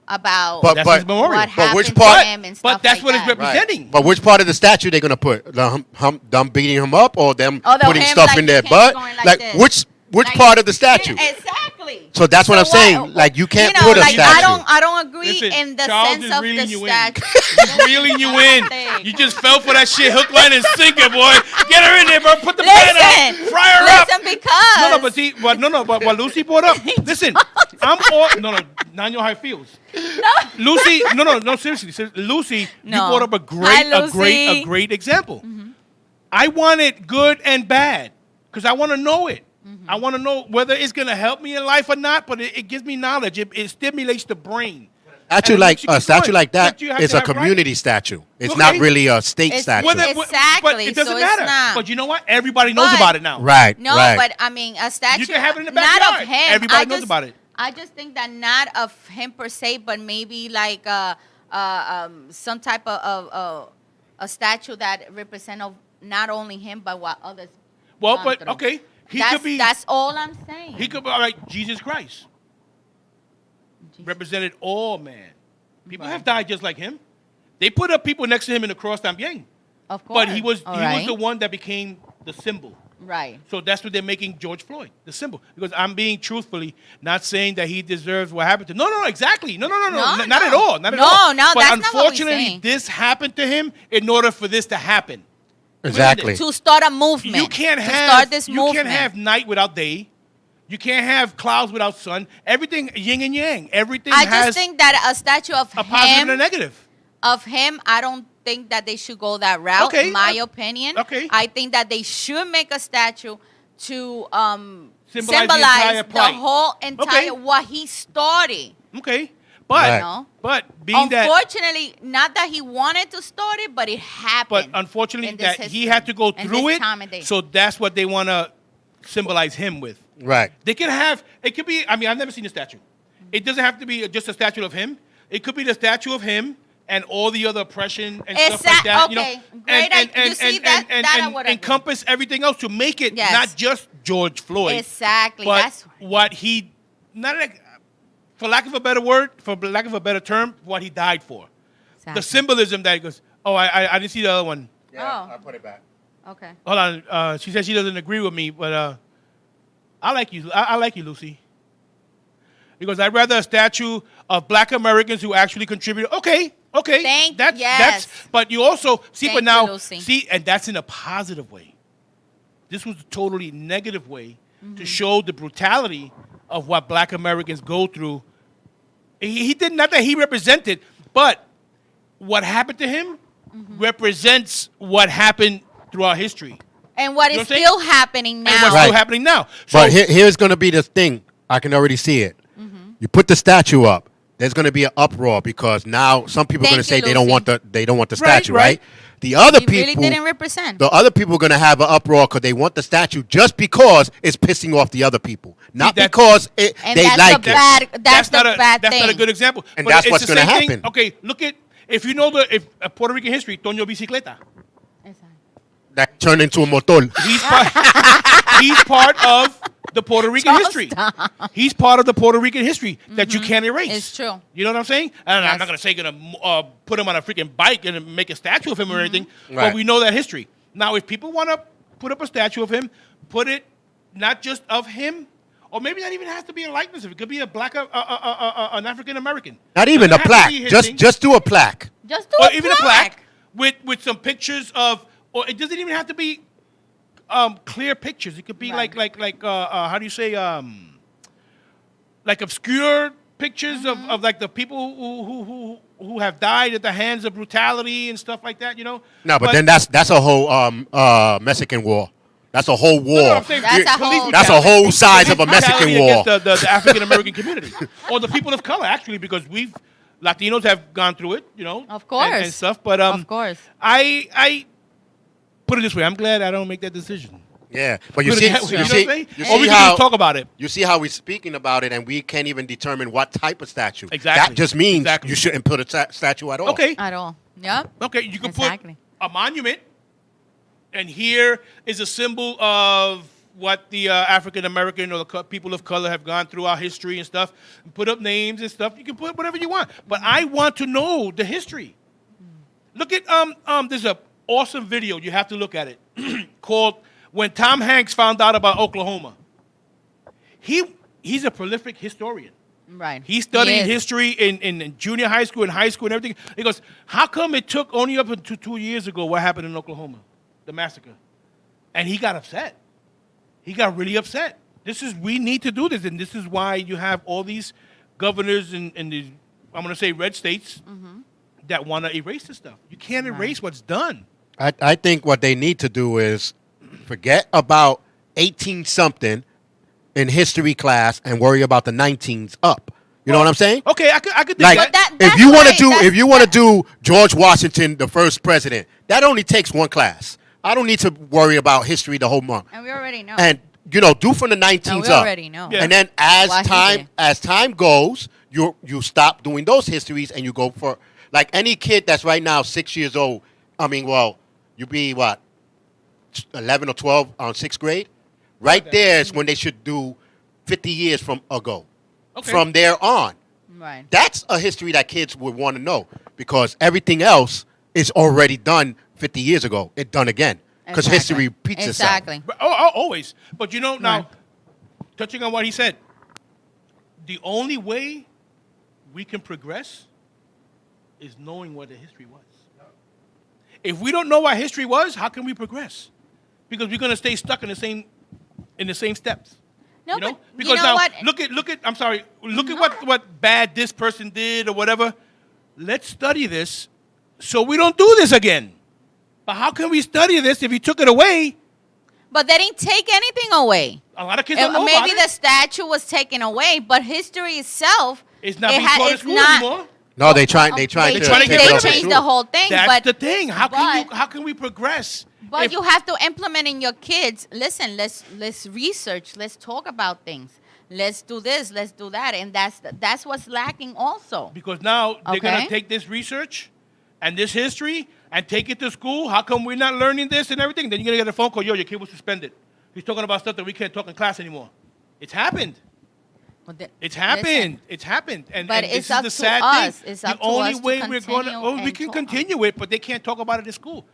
about But- That's his memorial. what But happened which to part- him and stuff But that's like what it's that. representing. But which part of the statue they gonna put? Them beating him up, or them Although putting him, stuff like, in their his butt? hands going like this. Which Like, part of the statue? Exactly. So that's what I'm saying. Like, you can't you know, put a like, statue. I don't agree Listen, in the Charles sense is of reeling the you in. statue. He's reeling you in. Thing. You just fell for that shit, hook, line, and sinker, boy. Get her in there, bro. Put the pan out. Fry her up. Listen, because No, but see, but what Lucy brought up. Listen, I'm all now you know how it feels. Lucy, no, seriously, Lucy, you No. brought up a Hi, great Lucy. example. I want it good and bad because I want to know it. I want to know whether it's gonna help me in life or not. But it gives me knowledge. It stimulates the brain. Statue And it like makes you a keep statue going. like that But you have is to a have right. community statue. It's Okay. not really a state It's- statue. Whether- Exactly, But it doesn't so it's matter. not. But you know what? Everybody knows But- about it now. Right. No, right. but I mean, a statue. You can have it in the Not backyard. of him. Everybody I knows just, about it. I just think that not of him per se, but maybe like some type of a statue that represent of not only him but what others. Well, gone but through. okay, he that's, could be. That's all I'm saying. He could be all right. Jesus Christ represented all man. People have died just like him. They put up people next to him in the cross también. Of course. But he was All was right. the one that became the symbol. Right. So that's what they're making George Floyd, the symbol. Because I'm being truthfully not saying that he deserves what happened to him. No, exactly. No, not at all. Not at all. No, but that's not what we're unfortunately, saying. this happened to him in order for this to happen. Exactly. To start a movement. You can't to have start this you movement. can't have night without day. You can't have clouds without sun. Everything yin and yang. Everything I has just think that a statue of a positive and a him, negative. I don't think that they should go that route. Okay, In my opinion. okay. I think that they should make a statue to Symbolize the symbolize entire the plight. whole entire Okay. what he started. Okay, but Right. No. but being that Unfortunately, not that he wanted to start it, but it happened. but unfortunately in this that he history, had to go in through this it. time and day. So that's what they want to symbolize him with. Right. They can have it could be. I mean, I've never seen a statue. It doesn't have to be just a statue of him. It could be the statue of him and all the other oppression and stuff like that. Okay, you know, great. You see, that I would agree. encompass everything else to make it Yes. not just George Floyd. Exactly. But That's what he, not like, for lack of a better word, for lack of a better term, what he died for. exactly. The symbolism that he goes. Oh, I didn't see the other one. Oh. I'll put it back. Okay. Hold on. She said she doesn't agree with me, but I like you. I like you, Lucy. Because I'd rather a statue of Black Americans who actually contributed. Okay. That's. But you also see, Thank but now you, Lucy. see, and that's in a positive way. This was a totally negative way Mm-hmm. to show the brutality of what Black Americans go through. He did not that he represented, but what happened to him Mm-hmm. represents what happened throughout history. And what You know is what I'm still happening now. And what's Right. still happening now. So, But here's going to be the thing. I can already see it. Mm-hmm. You put the statue up. There's going to be an uproar because now some people are Thank going to say you, they don't Lucy. want the Right, statue, right. right? The other He really people, didn't represent. the other people are going to have an uproar because they want the statue just because it's pissing off the other people, not that- because And they that's like the it. bad. That's the not bad That's thing. not a good example. And But that's it's what's the gonna same thing. happen. Okay, look at if you know Puerto Rican history, Toño Bicicleta. That turned into a motor. He's part of the Puerto Rican Charles, history. He's part of the Puerto Rican history that you can't erase. It's true. You know what I'm saying? And I'm Yes. not gonna say put him on a freaking bike and make a statue of him or anything, but Right. we know that history. Now, if people want to put up a statue of him, put it not just of him, or maybe not even has to be a likeness. It could be a black, an African American. Not even Doesn't a have to be plaque. his thing. Just do a plaque. Just do Or a even a plaque. plaque with some pictures of, or it doesn't even have to be clear pictures. It could be Right. like how do you say like obscure pictures of like the people who have died at the hands of brutality and stuff like that. You know. No, but then that's a whole Mexican war. That's a whole war. No, I'm saying That's a police whole- That's a brutality. whole size of a Brutality Mexican war. against the African American community or the people of color, actually, because Latinos have gone through it, you know, Of course. and stuff. But Of course. I put it this way: I'm glad I don't make that decision. Yeah, but you Put it see, that way, you know what see, I'm saying? you Or we see can how just talk about it. you see how we're speaking about it, and we can't even determine what type of statue. Exactly. That just means Exactly. you shouldn't put a statue at all. Okay, At all. Yep. okay, you can Exactly. put a monument, and here is a symbol of what the African American or the people of color have gone through our history and stuff, and put up names and stuff. You can put whatever you want, but I want to know the history. Look at there's a awesome video, you have to look at it, called When Tom Hanks Found Out About Oklahoma. He's a prolific historian. Right. He studied is. history in junior high school and high school and everything. He goes, how come it took only up until 2 years ago what happened in Oklahoma, the massacre? And he got upset. He got really upset. We need to do this, and this is why you have all these governors in these, I'm going to say, red states that want to erase this stuff. You can't erase what's done. I think what they need to do is forget about 18-something in history class and worry about the 19s up. You know what I'm saying? Okay, I could think Like, that. if you want to do George Washington, the first president, that only takes one class. I don't need to worry about history the whole month. And we already know. And do from the 19s we up. already know. Yeah. And then as time goes, you stop doing those histories and you go for, like, any kid that's right now 6 years old. I mean, well, you be what, 11 or 12 on sixth grade? Right there is when they should do 50 years from ago. Okay. From there on. Right. That's a history that kids would want to know, because everything else is already done 50 years ago. It's done again. Because history repeats itself. Exactly. But, always. But now, touching on what he said, the only way we can progress is knowing what the history was. If we don't know what history was, how can we progress? Because we're going to stay stuck in the same steps. No, you know? but Because you know now, what? look at. I'm sorry. Look at what bad this person did or whatever. Let's study this so we don't do this again. But how can we study this if you took it away? But they didn't take anything away. A lot of kids don't know Maybe about the statue was taken away, but history itself, It's not being taught in school anymore. No, they trying to They take it changed off changed the whole thing. That's but the thing. How can we progress? But if- you have to implement in your kids. Listen, let's research. Let's talk about things. Let's do this. Let's do that. And that's what's lacking also. Because now they're going Okay. to take this research and this history and take it to school. How come we're not learning this and everything? Then you're going to get a phone call. Yo, your kid was suspended. He's talking about stuff that we can't talk in class anymore. It's happened. It's happened. Listen, It's happened. And, But and it's this up is the to sad us. thing. It's the up to only us to way we're going to, continue we and can talk. continue it, but they can't talk about it in school.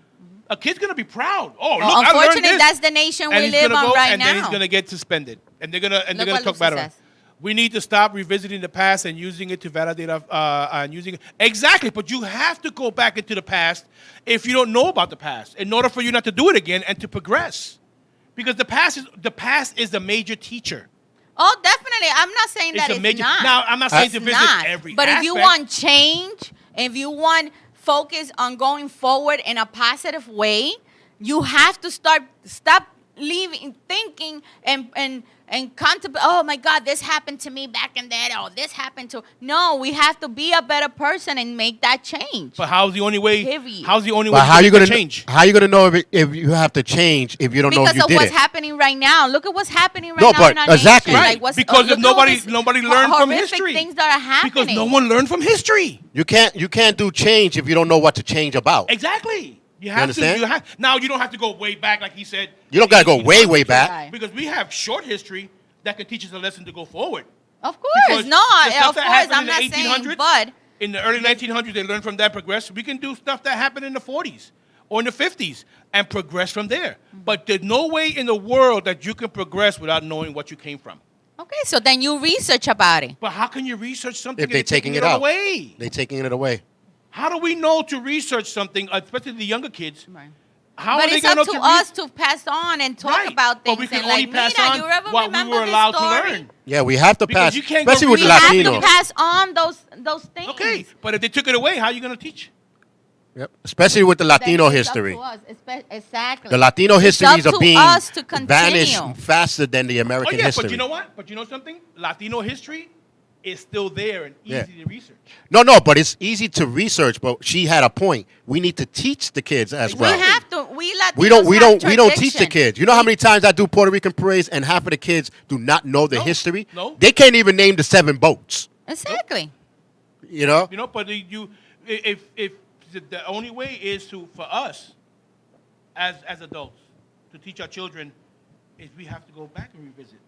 A kid's going to be proud. Oh, look, Well, I learned unfortunately, this. that's the nation And we he's live gonna on go, right and now. then he's going to get suspended. And they're going to Look what talk bad Lucy about it. says. We need to stop revisiting the past and using it to validate and using it. Exactly, but you have to go back into the past if you don't know about the past in order for you not to do it again and to progress. Because the past is the major teacher. Oh, definitely. I'm not saying that a it's major. not. Now, I'm not saying to It's visit not. every But aspect. if you want change, if you want focus on going forward in a positive way, you have to stop thinking and contemplate, oh my God, this happened to me back in that, or this happened to. No, we have to be a better person and make that change. But how's the only way? Period. How's the only way? But how you going gonna to change? How you gonna know if you have to change if you don't know Because if you of did what's it? happening right now. Look at what's happening right No, now but in our exactly. nation. Right. Like what's, Because look if at all these nobody learned from horrific history. things that are happening. Because no one learned from history. You can't do change if you don't know what to change about. Exactly. You have understand? to. Now you don't have to go way back, like he said. You don't gotta go way, way back. Right. Because we have short history that can teach us a lesson to go forward. Of course, Because no, the stuff of that course, happened I'm in the not saying, 1800s, but in the early 1900s, they learned from that, progress. We can do stuff that happened in the 40s or in the 50s and progress from there. But there's no way in the world that you can progress without knowing what you came from. okay, so then you research about it. But how can you research something If they're and they're taking it out. away? They taking it away. How do we know to research something, especially the younger kids? Right. How But are they it's going up to to know us to pass on and talk Right. about But things. we can and only like, pass Mina, on you ever what we remember were this allowed to story? learn. Yeah, we have to Because pass, you can't go especially with We the have Latinos. to pass on those things. Okay, but if they took it away, how are you going to teach? Yep. Especially with the Then Latino it's history. Up to us. Exactly. The Latino It's histories up are to being us to continue. vanished faster than the Oh, American yeah, history. but you know what? But you know something? Latino history is still there and easy Yeah. to research. No, but it's easy to research. But she had a point. We need to teach the kids as We well. have to. We Latinos We don't have teach the tradition. kids. You know how many times I do Puerto Rican parades and half of the kids do not know the history? No. They can't even name the 7 boats. Exactly. You know? You know, but if the only way is for us as adults to teach our children is we have to go back and revisit.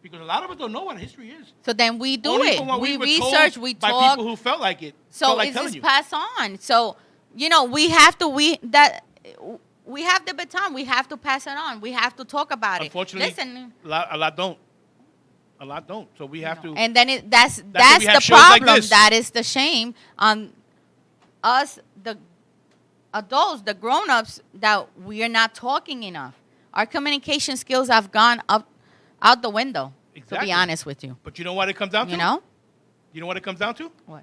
Because a lot of us don't know what history is. So then we do Only it. from what We were research, told we by talk. people who felt like it. So felt like it's telling just you. pass on. So, you know, we have the baton. We have to pass it on. We have to talk about Unfortunately, it. Listen. a lot don't. A lot don't. So we have to. And then that's why we have the shows like problem. this. That is the shame on us, the adults, the grown-ups, that we are not talking enough. Our communication skills have gone out the window. To Exactly. be honest with you, But you know what it comes down to? you know You know what it comes down to? what?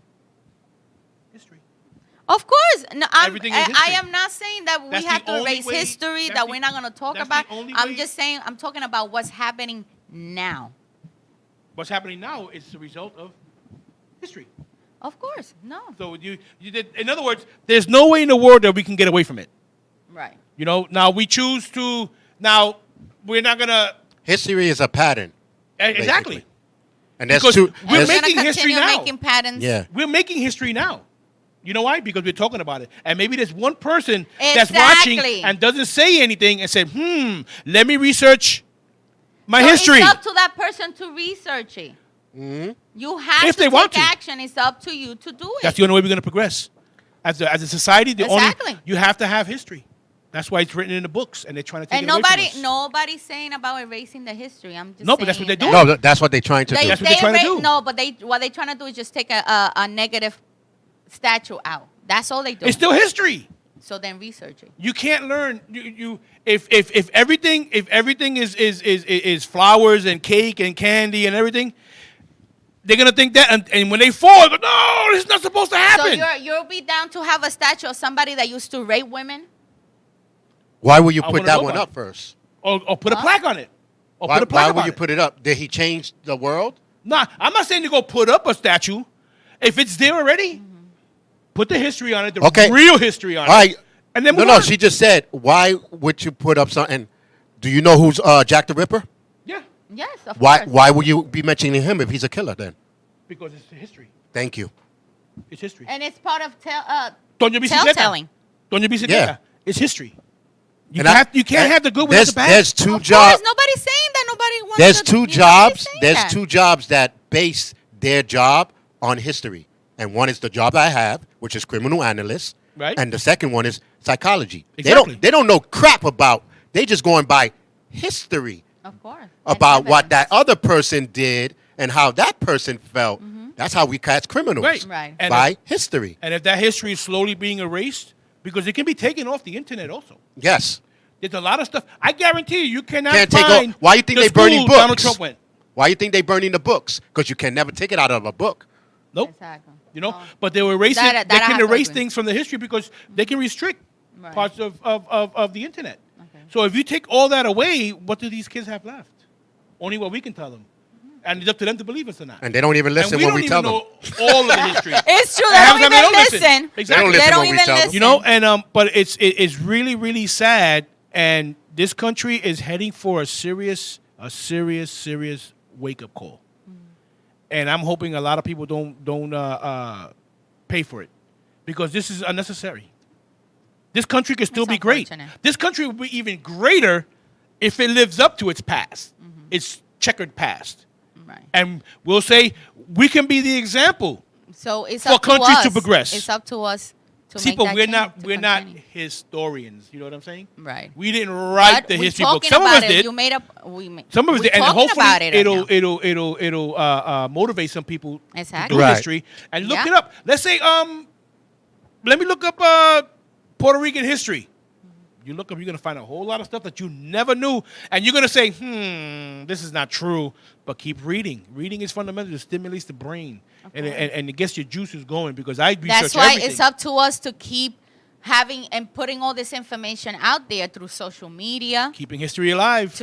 History. Of course, no, Everything is I history. am not saying that we That's have the to only erase way- history, that's that the- we're not going to talk that's about. the only I'm way- just saying, I'm talking about what's happening now. What's happening now is the result of history. Of course, no, So you did. In other words, there's no way in the world that we can get away from it. right. You know. Now we choose to. Now we're not gonna. History is a pattern. Exactly. Basically. And that's Because two. And we're we're that's- making going to history continue now. making patterns. Yeah. We're making history now. You know why? Because we're talking about it. And maybe there's one person that's watching Exactly. and doesn't say anything and say, let me research my So history. It's up to that person to research it. Mm-hmm. You have If to they want take to. action. It's up to you to do it. That's the only way we're going to progress. As a society, Exactly. you have to have history. That's why it's written in the books, and they're trying to take And it away from us. nobody's saying about erasing the history. I'm just No, but that's what saying they're that doing. No, that's what they're trying to do. That's what they're trying to do. No, but what they're trying to do is just take a negative statue out. That's all they do. It's still history. So then research it. You can't learn. If everything is flowers and cake and candy and everything, they're gonna think that. And when they fall, they go, no, this is not supposed to happen. So you'll be down to have a statue of somebody that used to rape women? Why would you I put wanna that know one about up first? or put a plaque on it. Or Why, put a plaque why about would you it. put it up? Did he change the world? Nah, I'm not saying to go put up a statue. If it's there already, put the history on it, the Okay. real history on All it. right. And then No, move no. on. She just said, why would you put up something? Do you know who's Jack the Ripper? Yeah, Yes, of Why? course. Why would you be mentioning him if he's a killer? Then because it's history. thank you. It's history. And it's part of Doña Bicicleta. telltelling. Doña Bicicleta. Yeah. It's history. You And can't have the good without the bad. There's two Of jobs. course, nobody's saying that. Nobody wants There's to, two nobody's jobs. saying There's that. two jobs that base their job on history, and one is the job I have, which is criminal analyst, Right. and the second one is psychology. Exactly. They don't know crap about. They just going by history Of course. about That's what that evidence. other person did and how that person felt. That's how we catch criminals. Right. And By if- history. And if that history is slowly being erased, because it can be taken off the internet also. Yes. There's a lot of stuff. I guarantee you cannot Can't take find off. Why you think the they burning school Donald books? Trump went. Why you think they burning the books? Because you can never take it out of a book. Nope. Exactly. You know, Oh. but they were erasing. That They I can have to erase agree. things from the history because they can restrict Right. parts of the internet. Okay. So if you take all that away, what do these kids have left? Only what we can tell them, and it's up to them to believe us or not. And they don't even listen and we when don't we even tell them. know all of the history. It's true. And They half don't the even time they don't listen. listen. Exactly. They don't They listen don't when we even tell them. listen. You know, and but it's really really sad, and this country is heading for a serious wake up call, and I'm hoping a lot of people don't pay for it because this is unnecessary. This country can still It's be great. unfortunate. This country will be even greater if it lives up to its past, its checkered past, Right. and we'll say we can be the example. So it's For up to countries us. to progress. It's up to us to See, make but that we're change, not to we're not continue. historians. You know what I'm saying? Right. We didn't write But the we're history book. talking Some of about us it. did. You made up. We made. Some of us we're did, and talking hopefully about it right now. it'll motivate some people Exactly. to do Right. history and look Yeah. it up. Let's say let me look up Puerto Rican history. You look up, you're gonna find a whole lot of stuff that you never knew, and you're gonna say, this is not true. But keep reading. Reading is fundamental. It stimulates the brain, and it gets your juices going. Because I research That's why everything. it's up to us to keep having and putting all this information out there through social media. Keeping history alive.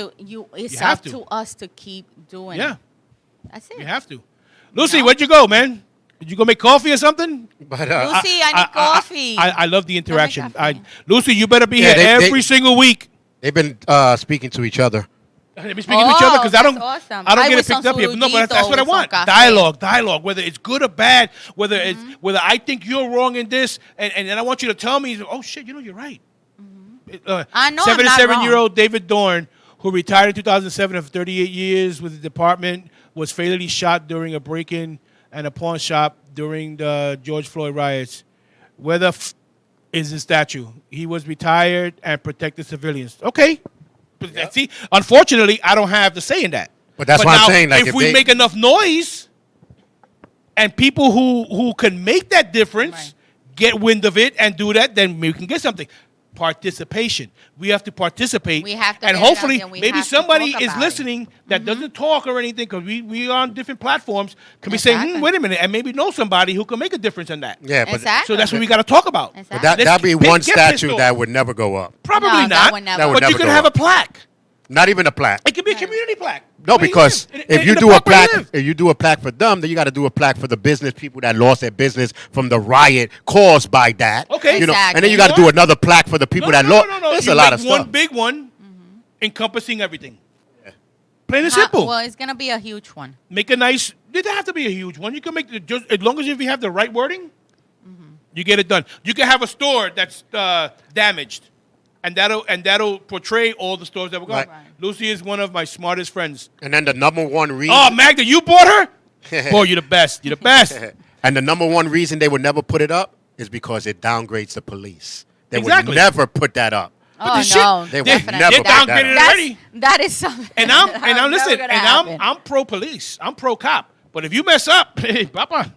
It's have up to. to us to keep doing. Yeah, That's it. you have to. Lucy, know? where'd you go, man? Did you go make coffee or something? But Lucy, I need coffee. I love the interaction. coffee. Lucy, you better be Yeah, here they- every single week. they've been speaking to each other. They be speaking to each other because I that's don't, awesome. I don't Ay, get with it picked some up here. No, but that's what I surudito, with want. some café. Dialogue. Whether it's good or bad, whether it's whether I think you're wrong in this, and then I want you to tell me, oh shit, you're right. I know I'm not 77-year-old David Dorn, who retired in 2007 after 38 years with the department, was fatally shot during a break-in and a pawn shop during the George Floyd riots. Where the is his statue? He was retired and protected civilians. Okay. But see, unfortunately, I don't have the say in that. But that's why I'm saying, like, if we make enough noise and people who can make that difference get wind of it and do that, then we can get something. Participation. We have to participate. We have to, and hopefully, maybe have somebody is listening that doesn't talk or anything, because we are on different platforms, can be saying, wait a minute, and maybe know somebody who can make a difference in that. Yeah, but exactly. So that's what we got to talk about. Exactly. But that'd be one statue that would never go up. Probably No, not. that would never. That would But never you could go have up. a plaque. Not even a plaque. It could be a community plaque. No, Where because live. if you In the do a park where plaque, live. if you do a plaque for them, then you got to do a plaque for the business people that lost their business from the riot caused by that. Okay. You know, Exactly. and then you got to do another plaque for the people that lost. There's You a lot make of one stuff. big one, encompassing everything. Plain and simple. Well, it's gonna be a huge one. Make a nice. It doesn't have to be a huge one. You can make it just as long as if you have the right wording, you get it done. You can have a store that's damaged, and that'll portray all the stores that were gone. Right. Lucy is one of my smartest friends. And then the number one reason. Oh, Magda, you bought her? Boy, you're the best. You're the best. And the number one reason they would never put it up is because it downgrades the police. They Exactly. would never put that up. Oh the shit- no, They would definitely. never They put that downgraded it up. already. That is something. And I'm that's listen, never gonna happen. I'm pro police. I'm pro cop. But if you mess up, hey, Papa,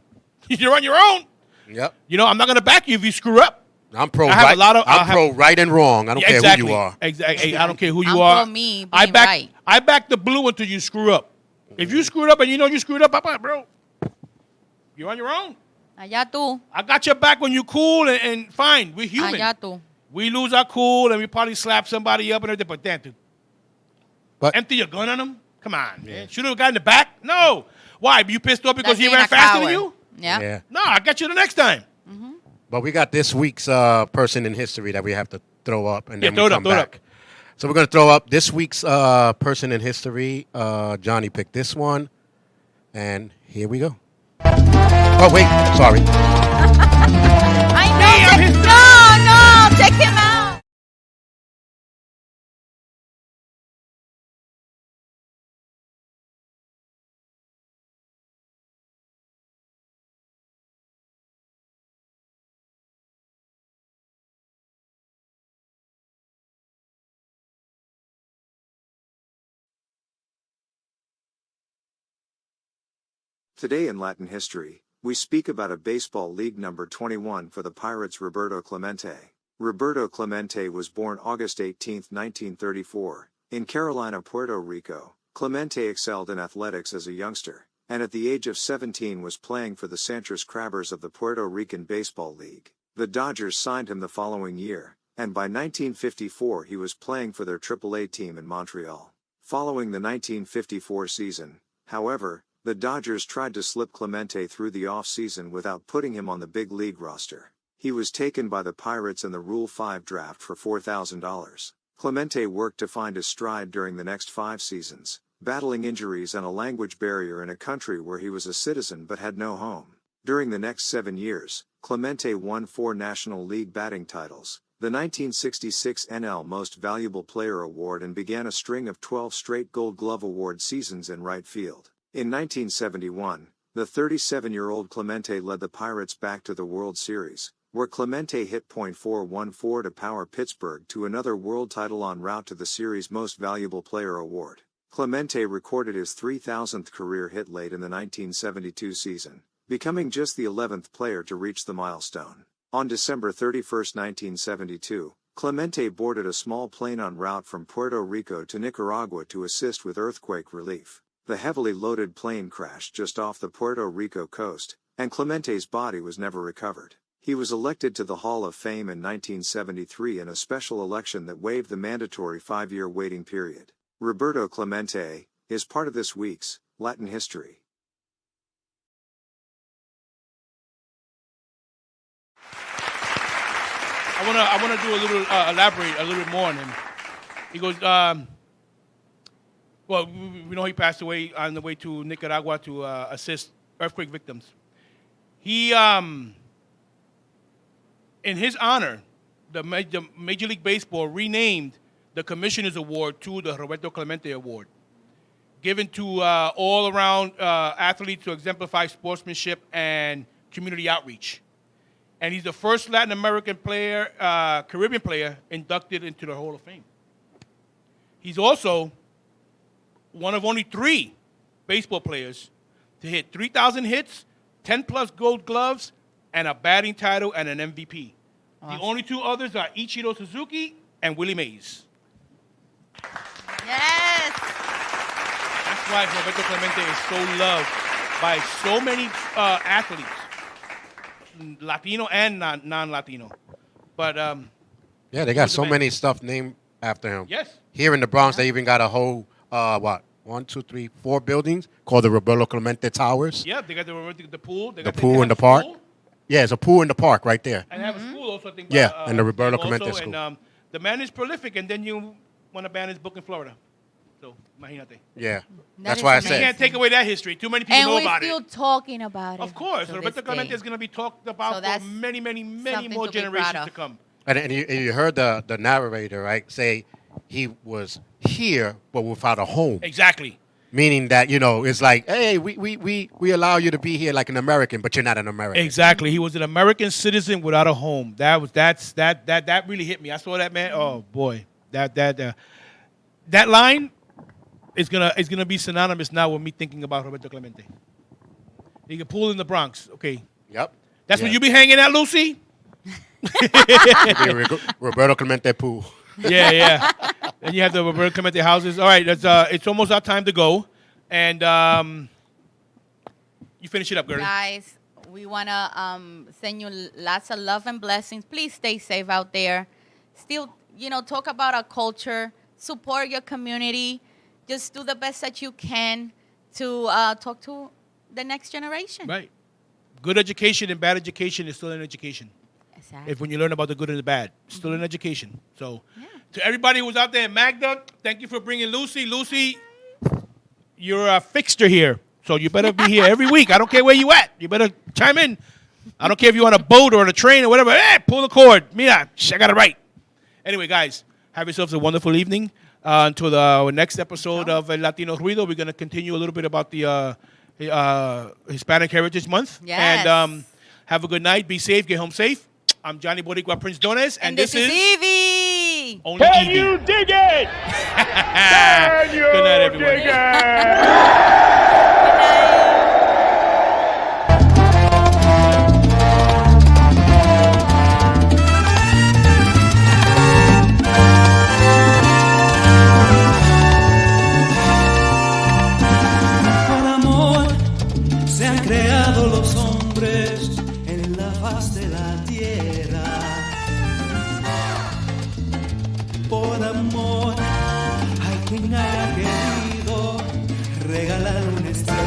you're on your own. Yep. You know, I'm not gonna back you if you screw up. I'm pro I have right. a lot of- I I'm have- pro right and wrong. I don't care Exactly. who you are. Exactly. I don't care who you I'm are. for me I being back. right. I back the blue until you screw up. If you screwed up and you know you screwed up, Papa, bro, you're on your own. Allá tú. I got your back when you're cool and fine. We're human. Allá tú. We lose our cool and we probably slap somebody up and everything. But damn, dude, But empty your gun on him. Come on, man. Should have got in the back. No. Why? You pissed off because That's he being ran a faster than coward. you? Yeah. yeah. No, I got you the next time. But we got this week's person in history that we have to throw up, and Yeah, then throw we it up, come throw it back. So we're gonna throw up this week's person in history. Johnny picked this one, and here we go. Oh wait, sorry. I know. Damn, his- No, take him out. Today in Latin history, we speak about a baseball league number 21 for the Pirates, Roberto Clemente. Roberto Clemente was born August 18, 1934, in Carolina, Puerto Rico. Clemente excelled in athletics as a youngster, and at the age of 17 was playing for the Santos Crabbers of the Puerto Rican Baseball League. The Dodgers signed him the following year, and by 1954 he was playing for their AAA team in Montreal. Following the 1954 season, however, the Dodgers tried to slip Clemente through the off-season without putting him on the big league roster. He was taken by the Pirates in the Rule 5 draft for $4,000. Clemente worked to find his stride during the next 5 seasons, battling injuries and a language barrier in a country where he was a citizen but had no home. During the next 7 years, Clemente won 4 National League batting titles, the 1966 NL Most Valuable Player Award, and began a string of 12 straight Gold Glove Award seasons in right field. In 1971, the 37-year-old Clemente led the Pirates back to the World Series, where Clemente hit .414 to power Pittsburgh to another world title en route to the series' Most Valuable Player award. Clemente recorded his 3,000th career hit late in the 1972 season, becoming just the 11th player to reach the milestone. On December 31, 1972, Clemente boarded a small plane en route from Puerto Rico to Nicaragua to assist with earthquake relief. The heavily loaded plane crashed just off the Puerto Rico coast, and Clemente's body was never recovered. He was elected to the Hall of Fame in 1973 in a special election that waived the mandatory 5-year waiting period. Roberto Clemente is part of this week's Latin history. I wanna do a little elaborate a little bit more on him. He goes, well, we know he passed away on the way to Nicaragua to assist earthquake victims. He, in his honor, the Major League Baseball renamed the Commissioner's Award to the Roberto Clemente Award, given to all-around athletes to exemplify sportsmanship and community outreach. And he's the first Latin American player, Caribbean player, inducted into the Hall of Fame. He's also one of only 3 baseball players to hit 3,000 hits, 10-plus gold gloves, and a batting title and an MVP. Awesome. The only 2 others are Ichiro Suzuki and Willie Mays. Yes. That's why Roberto Clemente is so loved by so many athletes, Latino and non-Latino. But yeah, they got so many stuff named after him. Yes. Here in the Bronx, they even got a whole 1, 2, 3, 4 buildings called the Roberto Clemente Towers. Yeah, they got the pool. They The got pool in the park. Yeah, it's a pool in the park right there. And they have a school also, I think. Yeah, and the Roberto Clemente also, School. And the man is prolific, and then you want to ban his book in Florida. So, imagínate. Yeah, That that's is why I amazing. You said. can't take away that history. Too many people And know we're about still it. talking about it. Of course, to Roberto this Clemente day. is going to be talked So about for that's many, many, many something more to be proud generations of. to come. And you heard the narrator, right, say he was here but without a home. Exactly. Meaning that, it's like, hey, we allow you to be here like an American, but you're not an American. Exactly. He was an American citizen without a home. That really hit me. I saw that, man. Oh boy. That line is gonna be synonymous now with me thinking about Roberto Clemente. You can pool in the Bronx. Okay. Yep. That's where you be hanging out, Lucy? Roberto Clemente pool. Yeah. And you have the Roberto Clemente houses. All right, it's almost our time to go. And you finish it up, Gertie. Guys, we want to send you lots of love and blessings. Please stay safe out there. Still, talk about our culture. Support your community. Just do the best that you can to talk to the next generation. Right. Good education and bad education is still an education. Exactly. If when you learn about the good and the bad, still an education. So, to everybody who's out there, Magda, thank you for bringing Lucy. Lucy, you're a fixture here, so you better be here every week. I don't care where you at. You better chime in. I don't care if you're on a boat or on a train or whatever. Hey, pull the cord. Mira, I got it right. Anyway, guys, have yourselves a wonderful evening. Until our next episode of Latino Ruido, we're going to continue a little bit about the Hispanic Heritage Month. Yes. And have a good night. Be safe. Get home safe. I'm Johnny Boricua Prince Dones, and this is Evie. Only Can Evie. you dig it? Can you Good night, everyone. dig it? Por amor se han creado los hombres en la faz de la tierra. Por amor hay quien haya querido regalar una estrella.